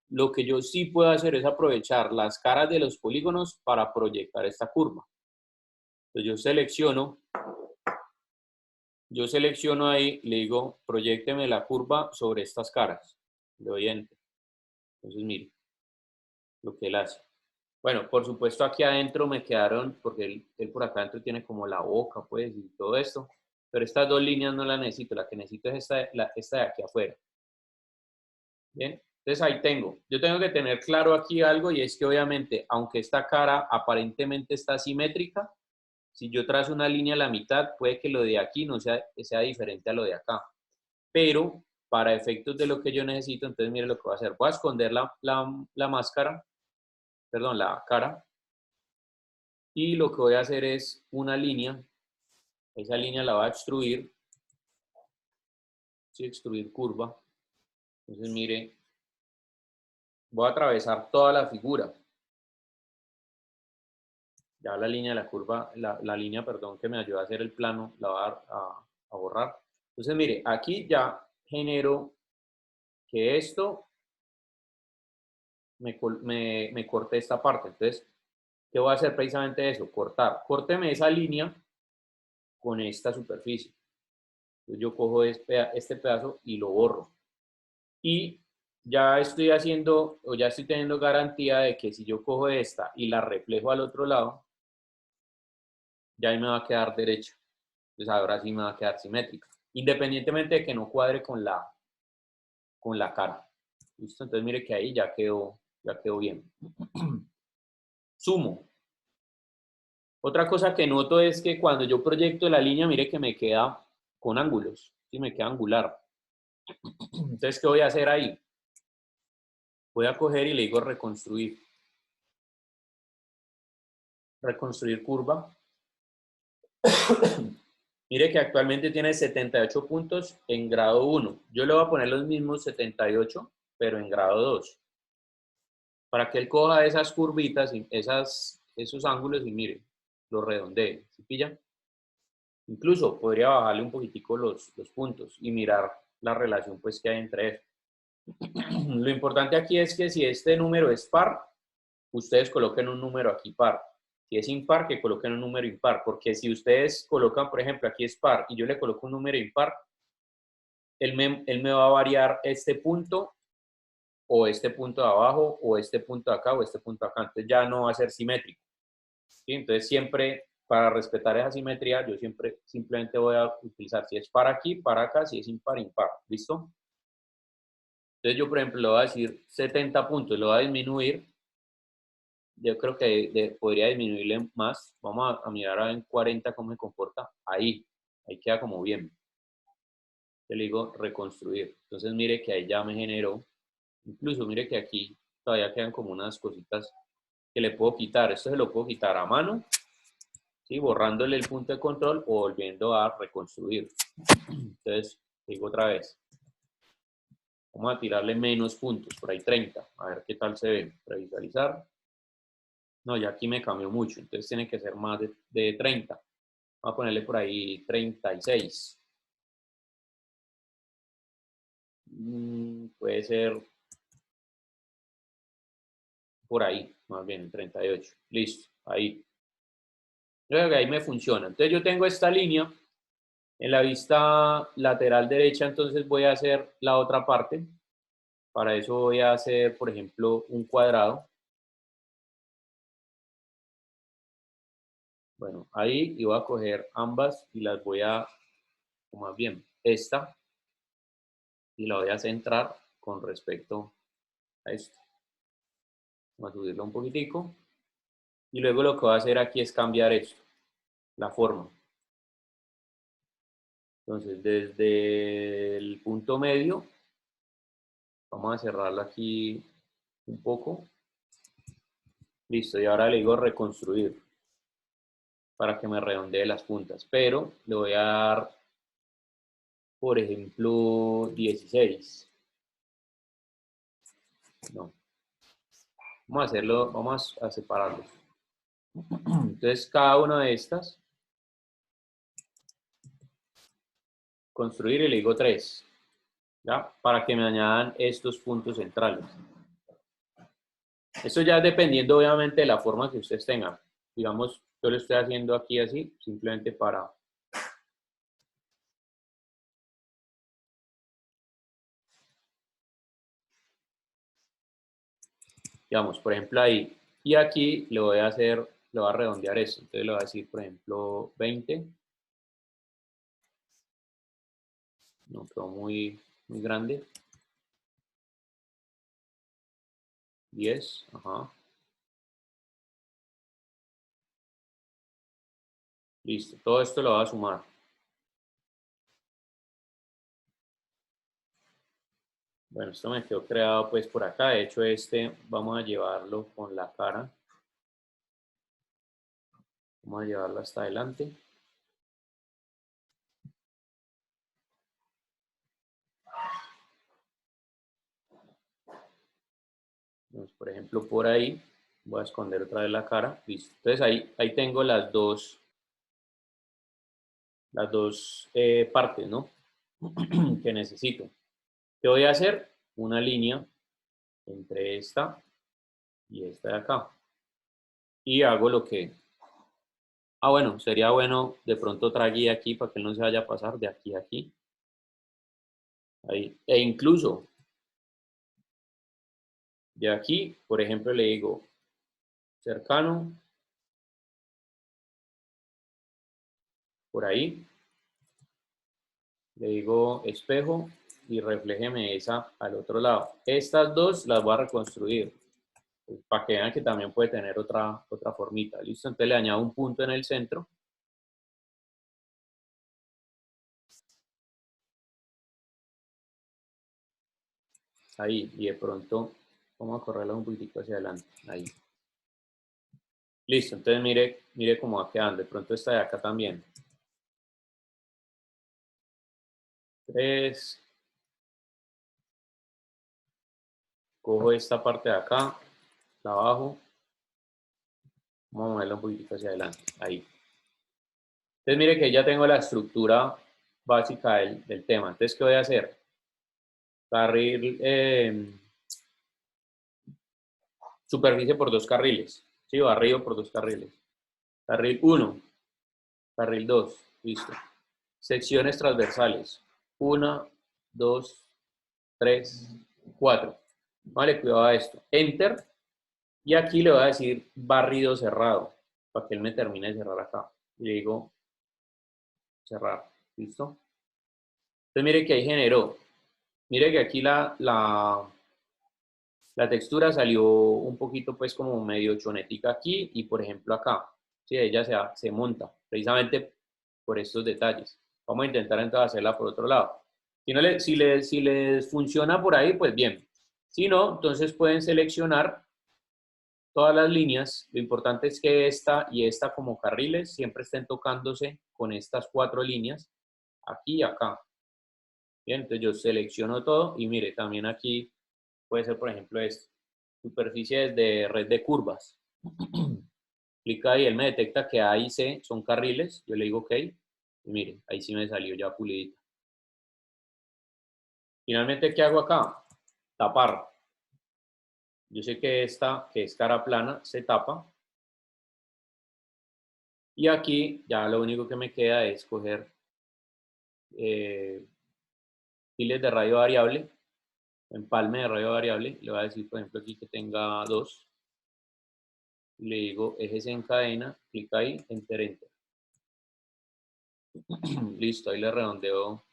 lo que yo sí puedo hacer es aprovechar las caras de los polígonos para proyectar esta curva. Entonces yo selecciono ahí, le digo, proyécteme la curva sobre estas caras. Le doy enter. Entonces, mire lo que él hace. Bueno, por supuesto aquí adentro me quedaron, porque él por acá adentro tiene como la boca, pues, y todo esto. Pero estas dos líneas no las necesito, la que necesito es esta de aquí afuera. Bien, entonces ahí tengo. Yo tengo que tener claro aquí algo y es que obviamente, aunque esta cara aparentemente está simétrica, si yo trazo una línea a la mitad, puede que lo de aquí no sea diferente a lo de acá. Pero para efectos de lo que yo necesito, entonces mire lo que voy a hacer. Voy a esconder la máscara, perdón, la cara, y lo que voy a hacer es una línea. Esa línea la voy a extruir, sí, extruir curva. Entonces mire, voy a atravesar toda la figura. Ya la línea de la curva, la línea, perdón, que me ayuda a hacer el plano, la voy a borrar. Entonces, mire, aquí ya genero que esto me corte esta parte. Entonces, ¿qué voy a hacer precisamente eso? Cortar. Córteme esa línea con esta superficie. Entonces yo cojo este pedazo y lo borro. Y ya estoy haciendo, o ya estoy teniendo garantía de que si yo cojo esta y la reflejo al otro lado, ya ahí me va a quedar derecha. Entonces ahora sí me va a quedar simétrica. Independientemente de que no cuadre con la cara. ¿Listo? Entonces mire que ahí ya quedó bien. Sumo. Otra cosa que noto es que cuando yo proyecto la línea, mire que me queda con ángulos. ¿Sí? Me queda angular. Entonces, ¿qué voy a hacer ahí? Voy a coger y le digo reconstruir. Reconstruir curva. Mire que actualmente tiene 78 puntos en grado 1. Yo le voy a poner los mismos 78, pero en grado 2. Para que él coja esas curvitas, esos ángulos y mire, los redondee. ¿Sí pilla? Incluso podría bajarle un poquitico los puntos y mirar la relación pues, que hay entre eso. Lo importante aquí es que si este número es par, ustedes coloquen un número aquí par. Si es impar, que coloquen un número impar, porque si ustedes colocan, por ejemplo, aquí es par y yo le coloco un número impar, él me va a variar este punto o este punto de abajo o este punto de acá o este punto de acá. Entonces ya no va a ser simétrico. ¿Sí? Entonces siempre, para respetar esa simetría, yo siempre simplemente voy a utilizar si es par aquí, par acá, si es impar, impar. ¿Listo? Entonces yo, por ejemplo, le voy a decir 70 puntos, lo voy a disminuir. Yo creo que podría disminuirle más. Vamos a mirar a ver en 40 cómo se comporta. Ahí queda como bien. Le digo reconstruir. Entonces mire que ahí ya me generó. Incluso mire que aquí todavía quedan como unas cositas que le puedo quitar. Esto se lo puedo quitar a mano, ¿sí? Borrándole el punto de control o volviendo a reconstruir. Entonces, digo otra vez. Vamos a tirarle menos puntos, por ahí 30. A ver qué tal se ve. Revisualizar. No, ya aquí me cambió mucho, entonces tiene que ser más de 30. Vamos a ponerle por ahí 36. Puede ser por ahí, más bien 38. Listo, ahí. Creo que ahí me funciona. Entonces yo tengo esta línea en la vista lateral derecha, entonces voy a hacer la otra parte. Para eso voy a hacer, por ejemplo, un cuadrado. Bueno, ahí y voy a coger ambas y las voy a, o más bien, esta, y la voy a centrar con respecto a esto. Vamos a subirlo un poquitico. Y luego lo que voy a hacer aquí es cambiar esto, la forma. Entonces, desde el punto medio, vamos a cerrarlo aquí un poco. Listo, y ahora le digo reconstruir para que me redondee las puntas. Pero le voy a dar, por ejemplo, 16. No. Vamos a hacerlo, vamos a separarlos. Entonces, cada una de estas, construir y le digo 3. ¿Ya? Para que me añadan estos puntos centrales. Esto ya dependiendo obviamente de la forma que ustedes tengan. Digamos, yo lo estoy haciendo aquí así, simplemente para... Digamos, por ejemplo ahí. Y aquí le voy a hacer, le voy a redondear esto. Entonces le voy a decir, por ejemplo, 20. No quedó muy grande. 10, ajá. Listo, todo esto lo voy a sumar. Bueno, esto me quedó creado pues por acá. De hecho, este vamos a llevarlo con la cara. Vamos a llevarlo hasta adelante. Entonces, por ejemplo, por ahí. Voy a esconder otra vez la cara. Listo. Entonces ahí tengo las dos partes, ¿no? Que necesito. ¿Qué voy a hacer? Una línea entre esta y esta de acá. Y hago lo que Ah, bueno, sería bueno de pronto otra guía aquí para que él no se vaya a pasar de aquí a aquí. Ahí. E incluso de aquí, por ejemplo, le digo cercano, por ahí. Le digo espejo y refléjeme esa al otro lado. Estas dos las voy a reconstruir para que vean que también puede tener otra formita. ¿Listo? Entonces le añado un punto en el centro. Ahí, y de pronto vamos a correrla un poquitico hacia adelante. Ahí. Listo, entonces mire cómo va quedando. De pronto esta de acá también. 3. Cojo esta parte de acá, la bajo. Vamos a moverla un poquitico hacia adelante. Ahí. Entonces mire que ya tengo la estructura básica del tema. Entonces, ¿qué voy a hacer? Carril, superficie por 2 carriles. Sí, barrido por 2 carriles. Carril 1, carril 2, listo. Secciones transversales. 1, 2, 3, 4. Vale, cuidado a esto. Enter. Y aquí le voy a decir barrido cerrado, para que él me termine de cerrar acá. Y le digo cerrar. ¿Listo? Entonces mire que ahí generó. Mire que aquí la textura salió un poquito pues como medio chonetica aquí y por ejemplo acá. Sí, ella se monta precisamente por estos detalles. Vamos a intentar entonces hacerla por otro lado. Si les funciona por ahí, pues bien. Si no, entonces pueden seleccionar todas las líneas. Lo importante es que esta y esta como carriles siempre estén tocándose con estas 4 líneas, aquí y acá. Bien, entonces yo selecciono todo y mire, también aquí puede ser, por ejemplo, esto. Superficies de red de curvas. Clica ahí, él me detecta que A y C son carriles. Yo le digo OK. Y mire, ahí sí me salió ya pulidita. Finalmente, ¿qué hago acá? Tapar. Yo sé que esta, que es cara plana, se tapa. Y aquí ya lo único que me queda es coger files de radio variable, empalme de radio variable. Le voy a decir, por ejemplo, aquí que tenga 2. Y le digo ejes en cadena, clic ahí, enter, enter. Listo, ahí le redondeo,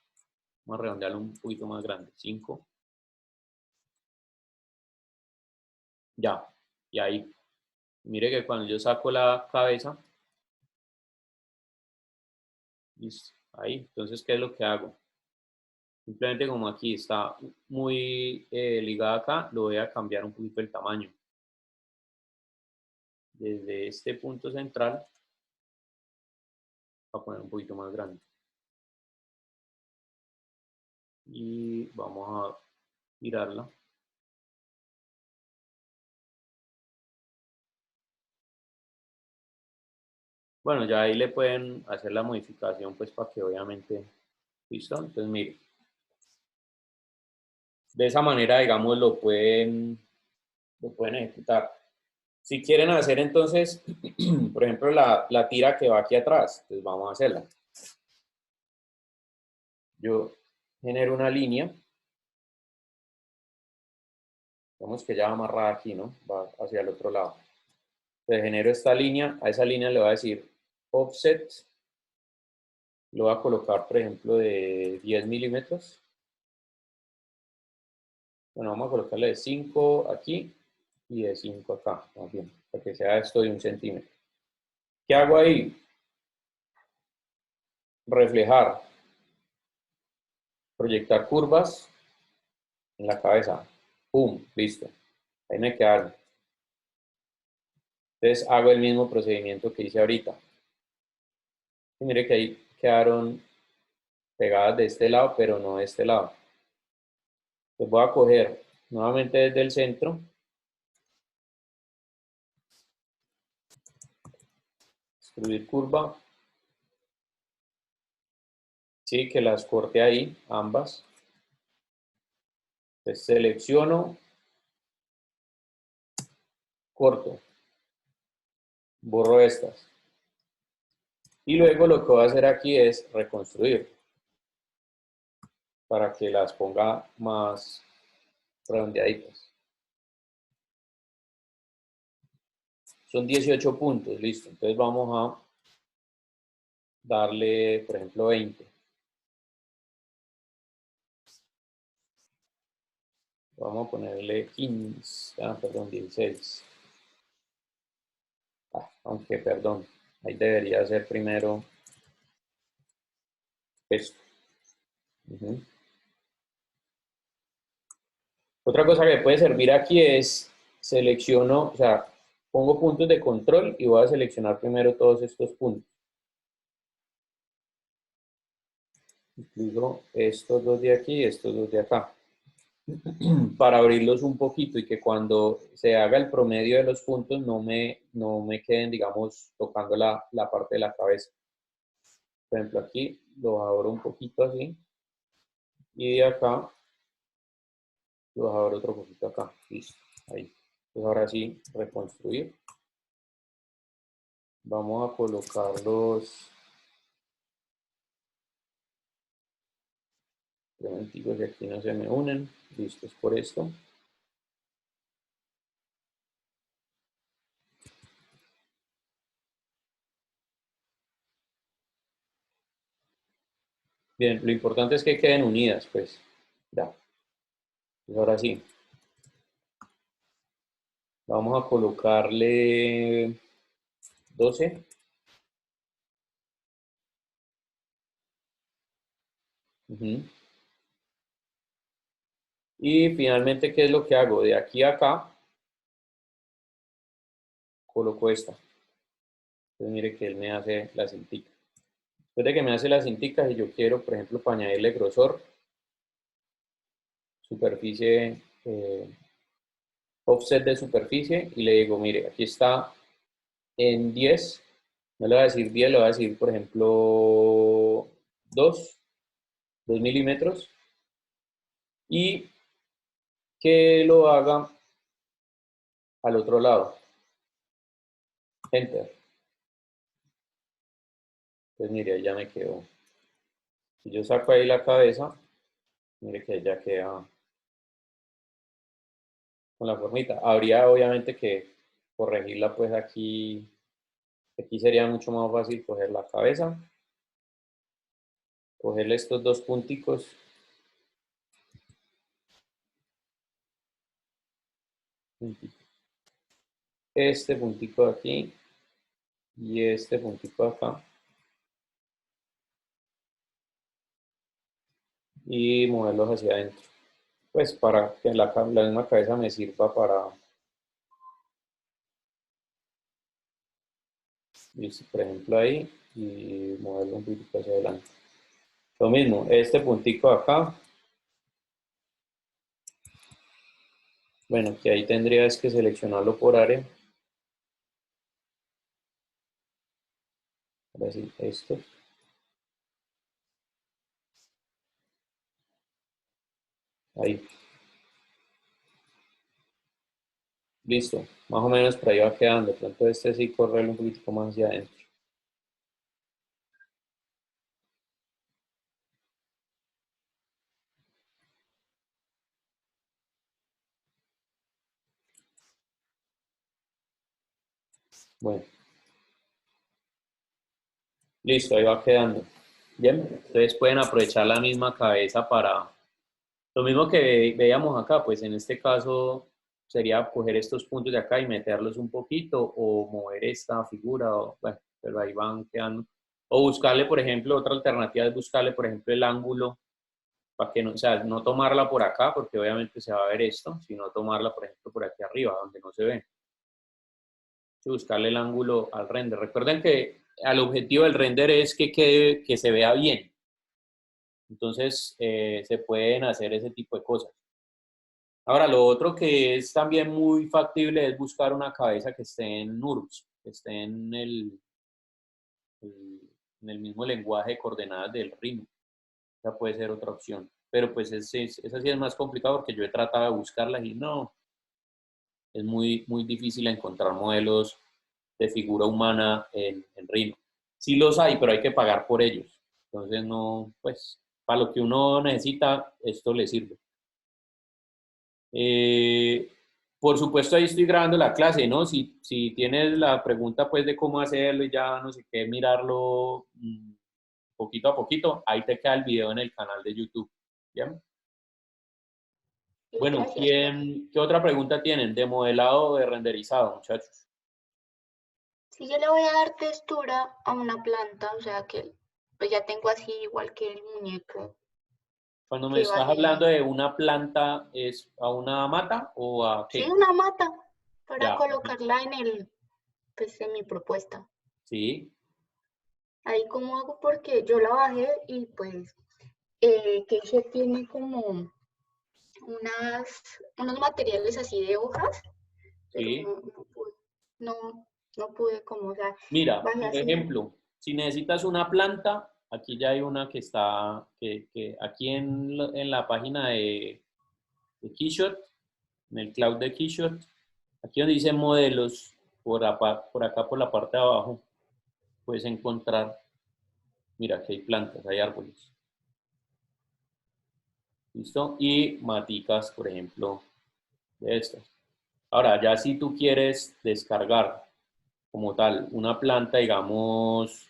vamos a redondearlo un poquito más grande, 5. Ya, y ahí, mire que cuando yo saco la cabeza, listo, ahí, entonces, ¿qué es lo que hago? Simplemente como aquí está muy ligada acá, lo voy a cambiar un poquito el tamaño. Desde este punto central, voy a poner un poquito más grande. Y vamos a girarla. Bueno, ya ahí le pueden hacer la modificación, pues para que obviamente, listo. Entonces, mire, de esa manera, digamos, lo pueden ejecutar. Si quieren hacer entonces, por ejemplo, la tira que va aquí atrás, pues vamos a hacerla. Yo genero una línea, digamos que ya va amarrada aquí, ¿no? Va hacia el otro lado. Entonces genero esta línea, a esa línea le voy a decir offset, lo voy a colocar, por ejemplo, de 10 milímetros. Bueno, vamos a colocarle de 5 aquí y de 5 acá, también, para que sea esto de 1 centímetro. ¿Qué hago ahí? Reflejar, proyectar curvas en la cabeza. ¡Pum! Listo. Ahí me quedaron. Entonces hago el mismo procedimiento que hice ahorita. Y mire que ahí quedaron pegadas de este lado, pero no de este lado. Entonces voy a coger nuevamente desde el centro. Escribir curva. Sí, que las corte ahí, ambas. Entonces selecciono, corto. Borro estas. Y luego lo que voy a hacer aquí es reconstruir para que las ponga más redondeaditas. Son 18 puntos, listo. Entonces vamos a darle, por ejemplo, 20. Vamos a ponerle 15, perdón, 16. Aunque, perdón, ahí debería ser primero esto. Otra cosa que puede servir aquí es, selecciono, o sea, pongo puntos de control y voy a seleccionar primero todos estos puntos. Incluso estos dos de aquí y estos dos de acá. Para abrirlos un poquito y que cuando se haga el promedio de los puntos no me queden, digamos, tocando la parte de la cabeza. Por ejemplo, aquí los abro un poquito así y de acá los abro otro poquito acá. Listo, ahí. Entonces ahora sí, reconstruir. Vamos a colocarlos preventivos y aquí no se me unen. Listo, es por esto. Bien, lo importante es que queden unidas, pues. Ya. Pues ahora sí. Vamos a colocarle 12. Y finalmente, ¿qué es lo que hago? De aquí a acá, coloco esta. Entonces mire que él me hace la cintica. Después de que me hace la cintica, si yo quiero, por ejemplo, para añadirle grosor, superficie, offset de superficie, y le digo, mire, aquí está en 10, no le voy a decir 10, le voy a decir, por ejemplo, 2 milímetros, y que lo haga al otro lado. Enter. Pues mire, ya me quedó. Si yo saco ahí la cabeza, mire que ya queda con la formita. Habría obviamente que corregirla pues aquí. Aquí sería mucho más fácil coger la cabeza, cogerle estos dos punticos este puntico de aquí y este puntico de acá y moverlos hacia adentro. Pues para que la misma cabeza me sirva para, por ejemplo, ahí y moverlo un poquito hacia adelante. Lo mismo, este puntico de acá, bueno, que ahí tendrías que seleccionarlo por área. Ahora sí, esto. Ahí. Listo. Más o menos por ahí va quedando. De pronto este sí correrlo un poquito más hacia adentro. Bueno. Listo, ahí va quedando. Bien, entonces pueden aprovechar la misma cabeza para lo mismo que veíamos acá, pues en este caso sería coger estos puntos de acá y meterlos un poquito o mover esta figura, o, bueno, pero ahí van quedando. O buscarle, por ejemplo, otra alternativa es buscarle, por ejemplo, el ángulo para que no, o sea, no tomarla por acá porque obviamente se va a ver esto, sino tomarla, por ejemplo, por aquí arriba, donde no se ve. Y buscarle el ángulo al render. Recuerden que el objetivo del render es que se vea bien. Entonces, se pueden hacer ese tipo de cosas. Ahora, lo otro que es también muy factible es buscar una cabeza que esté en NURBS, que esté en el mismo lenguaje de coordenadas del Rhino. Esa puede ser otra opción. Pero pues esa sí es más complicado porque yo he tratado de buscarlas y no, es muy difícil encontrar modelos de figura humana en Rhino. Sí los hay, pero hay que pagar por ellos. Entonces, no, pues, para lo que uno necesita, esto le sirve. Por supuesto, ahí estoy grabando la clase, ¿no? Si tienes la pregunta, pues, de cómo hacerlo y ya no sé qué, mirarlo poquito a poquito, ahí te queda el video en el canal de YouTube. ¿Bien? Sí, Bueno, gracias, profe. ¿qué otra pregunta tienen? ¿De modelado o de renderizado, muchachos? Si yo le voy a dar textura a una planta, o sea que pues ya tengo así igual que el muñeco Cuando me que estás bajé. hablando de una planta, ¿es a una mata o a Sí, qué? una mata para Ya, colocarla pues en mi propuesta. sí, Ahí cómo hago porque yo la bajé y pues que ella tiene como unos materiales así de hojas, pero sí. no, no pude como, o sea, Mira, bajé por así. ejemplo, si necesitas una planta, aquí ya hay una que está, que aquí en la página de Keyshot, en el cloud de Keyshot, aquí donde dice modelos, por acá por la parte de abajo, puedes encontrar, mira, que hay plantas, hay árboles. ¿Listo? Y maticas, por ejemplo, de estas. Ahora, ya si tú quieres descargar como tal una planta, digamos,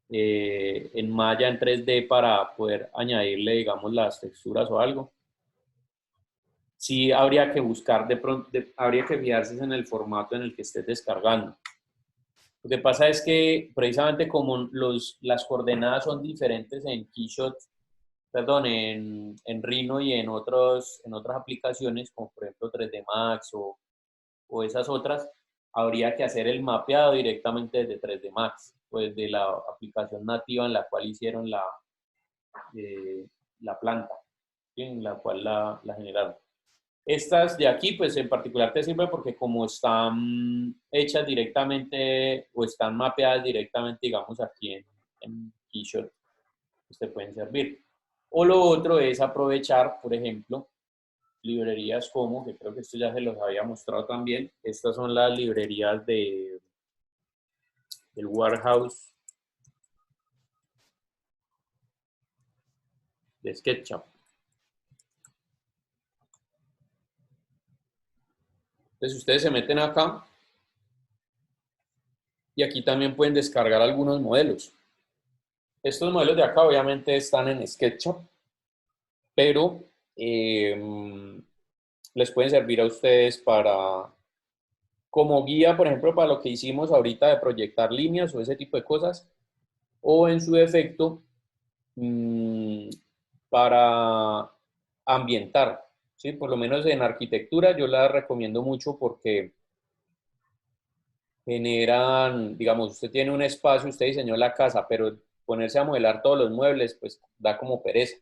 en Maya en 3D para poder añadirle, digamos, las texturas o algo, sí habría que buscar de pronto, habría que fijarse en el formato en el que estés descargando. Lo que pasa es que precisamente como las coordenadas son diferentes en Keyshot, perdón, en Rhino y en otras aplicaciones, como por ejemplo 3D Max o esas otras, habría que hacer el mapeado directamente desde 3D Max, pues de la aplicación nativa en la cual hicieron la planta, ¿sí? En la cual la generaron. Estas de aquí, pues en particular te sirven porque como están hechas directamente o están mapeadas directamente, digamos, aquí en Keyshot, pues te pueden servir. O lo otro es aprovechar, por ejemplo, librerías como, que creo que esto ya se los había mostrado también, estas son las librerías del Warehouse de SketchUp. Entonces ustedes se meten acá y aquí también pueden descargar algunos modelos. Estos modelos de acá obviamente están en SketchUp, pero les pueden servir a ustedes como guía, por ejemplo, para lo que hicimos ahorita de proyectar líneas o ese tipo de cosas, o en su defecto, mmm, para ambientar, ¿sí? Por lo menos en arquitectura yo la recomiendo mucho porque generan, digamos, usted tiene un espacio, usted diseñó la casa, pero ponerse a modelar todos los muebles, pues da como pereza.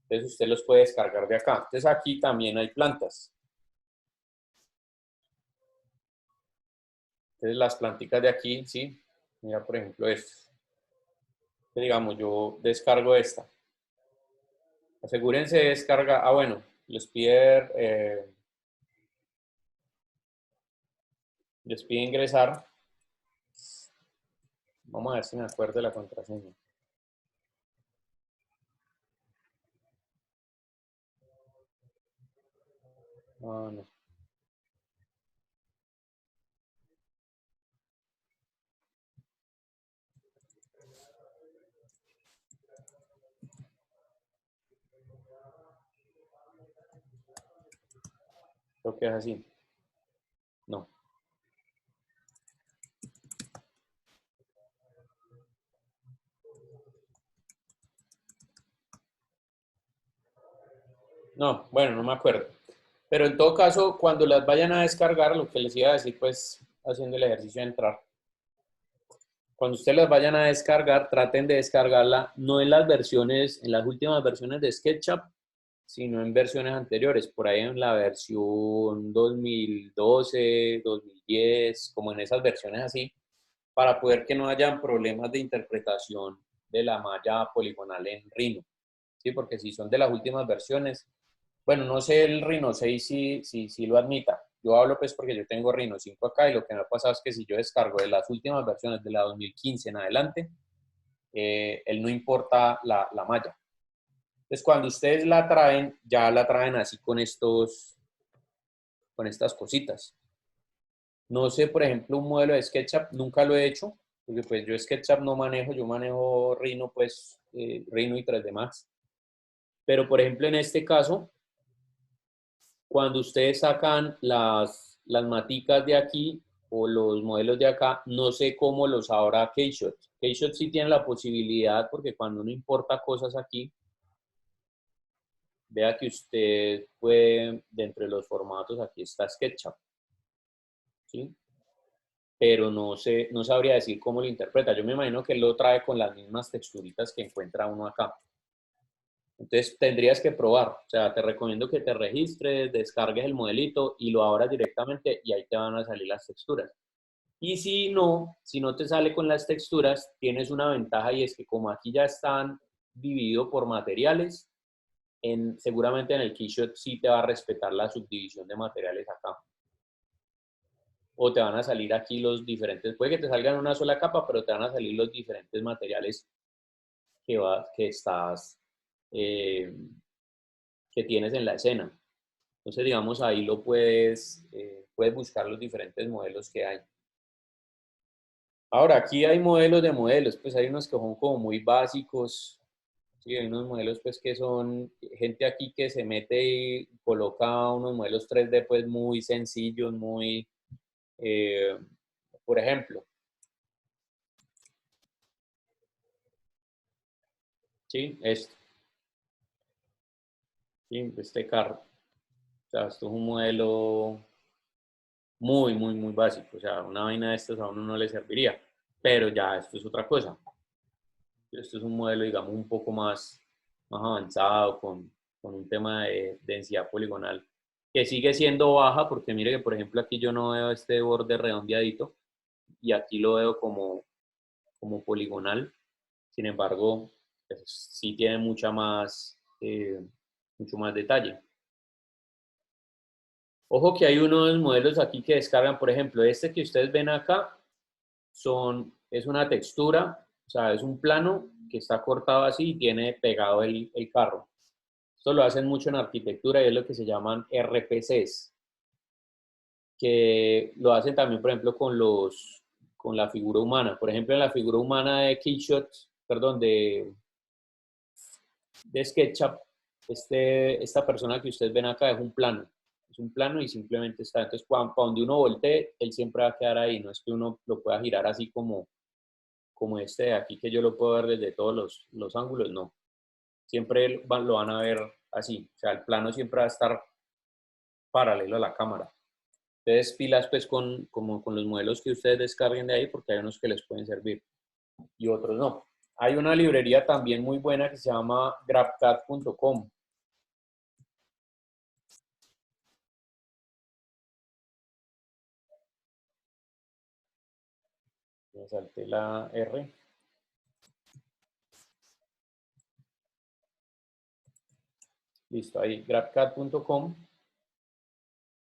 Entonces usted los puede descargar de acá. Entonces aquí también hay plantas. Entonces las plantitas de aquí, sí. Mira, por ejemplo, esto. Digamos, yo descargo esta. Asegúrense de descargar. Ah, bueno, les pide ingresar. Vamos a ver si me acuerdo de la contraseña. Ah, no. Creo que es así. No. No, bueno, no me acuerdo. Pero en todo caso, cuando las vayan a descargar, lo que les iba a decir, pues, haciendo el ejercicio de entrar. Cuando ustedes las vayan a descargar, traten de descargarla no en las versiones, en las últimas versiones de SketchUp, sino en versiones anteriores, por ahí en la versión 2012, 2010, como en esas versiones así, para poder que no hayan problemas de interpretación de la malla poligonal en Rhino, ¿sí? Porque si son de las últimas versiones, bueno, no sé el Rhino 6 si lo admita, yo hablo pues porque yo tengo Rhino 5 acá y lo que me ha pasado es que si yo descargo de las últimas versiones de la 2015 en adelante, él no importa la malla. Entonces, cuando ustedes la traen, ya la traen así con estas cositas. No sé, por ejemplo, un modelo de SketchUp, nunca lo he hecho, porque pues yo SketchUp no manejo, yo manejo Rhino, pues Rhino y 3D Max. Pero, por ejemplo, en este caso, cuando ustedes sacan las maticas de aquí o los modelos de acá, no sé cómo los habrá Keyshot. Keyshot sí tiene la posibilidad, porque cuando uno importa cosas aquí, vea que usted puede, dentro de los formatos, aquí está SketchUp, ¿sí? Pero no sé, no sabría decir cómo lo interpreta. Yo me imagino que él lo trae con las mismas texturitas que encuentra uno acá. Entonces tendrías que probar. O sea, te recomiendo que te registres, descargues el modelito y lo abras directamente y ahí te van a salir las texturas. Y si no te sale con las texturas, tienes una ventaja y es que como aquí ya están divididos por materiales, seguramente en el Keyshot sí te va a respetar la subdivisión de materiales acá. O te van a salir aquí los diferentes, puede que te salgan una sola capa, pero te van a salir los diferentes materiales eh, que tienes en la escena. Entonces, digamos, ahí puedes buscar los diferentes modelos que hay. Ahora, aquí hay modelos de modelos, pues hay unos que son como muy básicos, sí, hay unos modelos pues que son gente aquí que se mete y coloca unos modelos 3D pues muy sencillos, por ejemplo, ¿sí? ¿Sí? Este carro. O sea, esto es un modelo muy básico. O sea, una vaina de estas a uno no le serviría. Pero ya esto es otra cosa. Esto es un modelo, digamos, un poco más avanzado, con un tema de densidad poligonal, que sigue siendo baja, porque mire que, por ejemplo, aquí yo no veo este borde redondeadito, y aquí lo veo como poligonal. Sin embargo, pues, sí tiene mucho más detalle. Ojo que hay unos modelos aquí que descargan, por ejemplo, este que ustedes ven acá es una textura, o sea, es un plano que está cortado así y tiene pegado el carro. Esto lo hacen mucho en arquitectura y es lo que se llaman RPCs, que lo hacen también, por ejemplo, con la figura humana. Por ejemplo, en la figura humana de Keyshot, perdón, de SketchUp, esta persona que ustedes ven acá es un plano. Es un plano y simplemente está. Entonces, para donde uno voltee, él siempre va a quedar ahí. No es que uno lo pueda girar así como este de aquí, que yo lo puedo ver desde todos los ángulos. No. Siempre lo van a ver así. O sea, el plano siempre va a estar paralelo a la cámara. Entonces, pilas pues con los modelos que ustedes descarguen de ahí, porque hay unos que les pueden servir y otros no. Hay una librería también muy buena que se llama GrabCAD.com. Me salté la R. Listo, ahí, GrabCAD.com.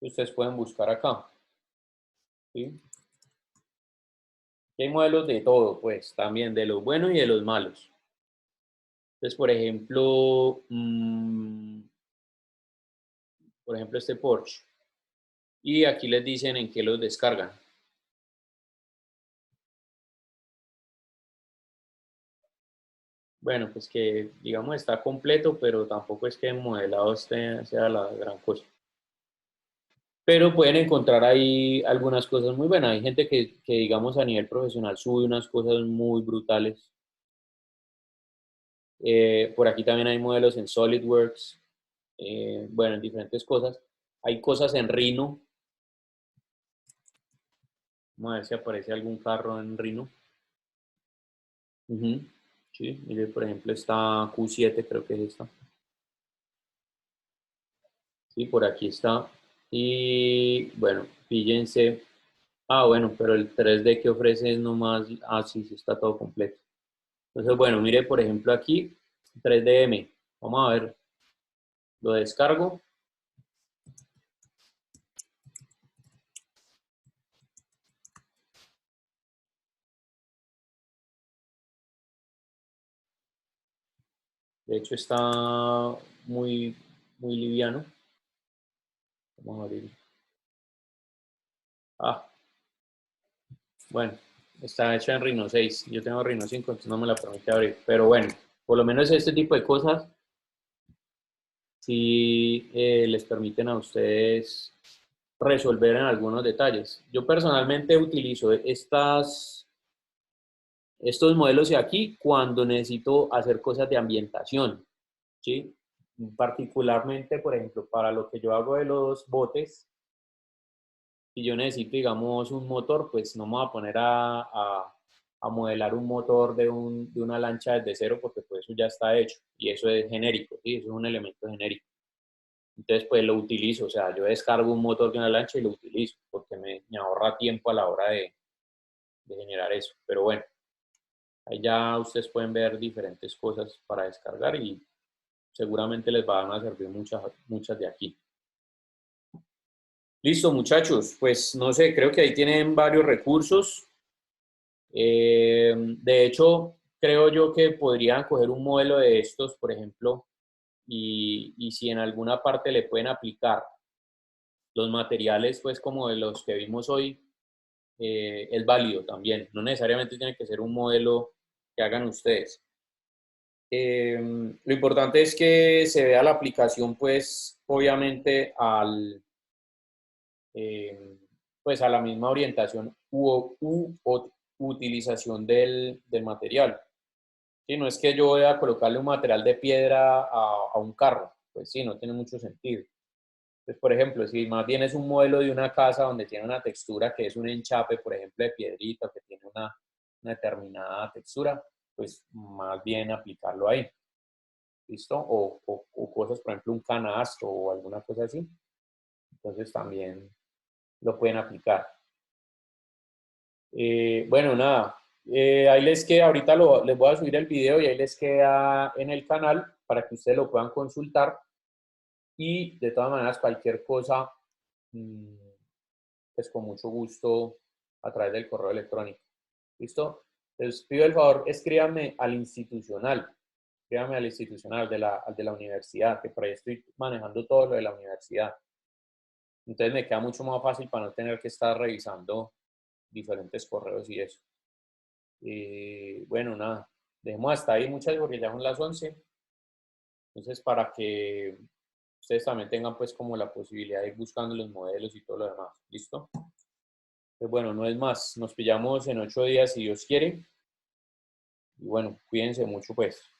Ustedes pueden buscar acá. ¿Sí? Hay modelos de todo, pues, también de los buenos y de los malos. Entonces, por ejemplo, este Porsche. Y aquí les dicen en qué los descargan. Bueno, pues que digamos está completo, pero tampoco es que el modelado sea la gran cosa. Pero pueden encontrar ahí algunas cosas muy buenas. Hay gente que digamos a nivel profesional sube unas cosas muy brutales. Por aquí también hay modelos en SolidWorks, bueno, en diferentes cosas. Hay cosas en Rhino. Vamos a ver si aparece algún carro en Rhino. Sí, mire, por ejemplo, está Q7, creo que es esta. Sí, por aquí está. Y bueno, fíjense. Ah, bueno, pero el 3D que ofrece es nomás. Ah, sí, sí, está todo completo. Entonces, bueno, mire, por ejemplo, aquí 3DM. Vamos a ver. Lo descargo. De hecho está muy liviano. Vamos a abrir. Bueno, está hecha en Rhino 6. Yo tengo Rhino 5, entonces no me la permite abrir. Pero bueno, por lo menos este tipo de cosas sí les permiten a ustedes resolver en algunos detalles. Yo personalmente utilizo estos modelos de aquí cuando necesito hacer cosas de ambientación, ¿sí? Particularmente, por ejemplo, para lo que yo hago de los botes, si yo necesito, digamos, un motor, pues no me voy a poner a modelar un motor de una lancha desde cero, porque pues eso ya está hecho y eso es genérico, ¿sí? Eso es un elemento genérico. Entonces, pues lo utilizo, o sea, yo descargo un motor de una lancha y lo utilizo, porque me ahorra tiempo a la hora de generar eso. Pero bueno, ahí ya ustedes pueden ver diferentes cosas para descargar y seguramente les van a servir muchas de aquí. Listo, muchachos, pues no sé, creo que ahí tienen varios recursos. De hecho, creo yo que podrían coger un modelo de estos, por ejemplo, y si en alguna parte le pueden aplicar los materiales, pues como de los que vimos hoy, es válido también. No necesariamente tiene que ser un modelo que hagan ustedes. Lo importante es que se vea la aplicación, pues, obviamente, pues, a la misma orientación u utilización del material. ¿Sí? No es que yo voy a colocarle un material de piedra a un carro, pues sí, no tiene mucho sentido. Entonces, por ejemplo, si más bien es un modelo de una casa donde tiene una textura que es un enchape, por ejemplo, de piedrita, que tiene una determinada textura, pues más bien aplicarlo ahí. ¿Listo? O cosas, por ejemplo, un canasto o alguna cosa así. Entonces también lo pueden aplicar. Bueno, nada. Ahí les queda, ahorita les voy a subir el video y ahí les queda en el canal para que ustedes lo puedan consultar. Y de todas maneras, cualquier cosa, pues con mucho gusto a través del correo electrónico. ¿Listo? Les pido el favor, escríbanme al institucional. Escríbanme al institucional al de la universidad, que por ahí estoy manejando todo lo de la universidad. Entonces me queda mucho más fácil para no tener que estar revisando diferentes correos y eso. Bueno, nada, dejemos hasta ahí, muchas porque ya son las 11. Entonces, para que ustedes también tengan pues como la posibilidad de ir buscando los modelos y todo lo demás. ¿Listo? Pues bueno, no es más. Nos pillamos en 8 días si Dios quiere. Y bueno, cuídense mucho pues.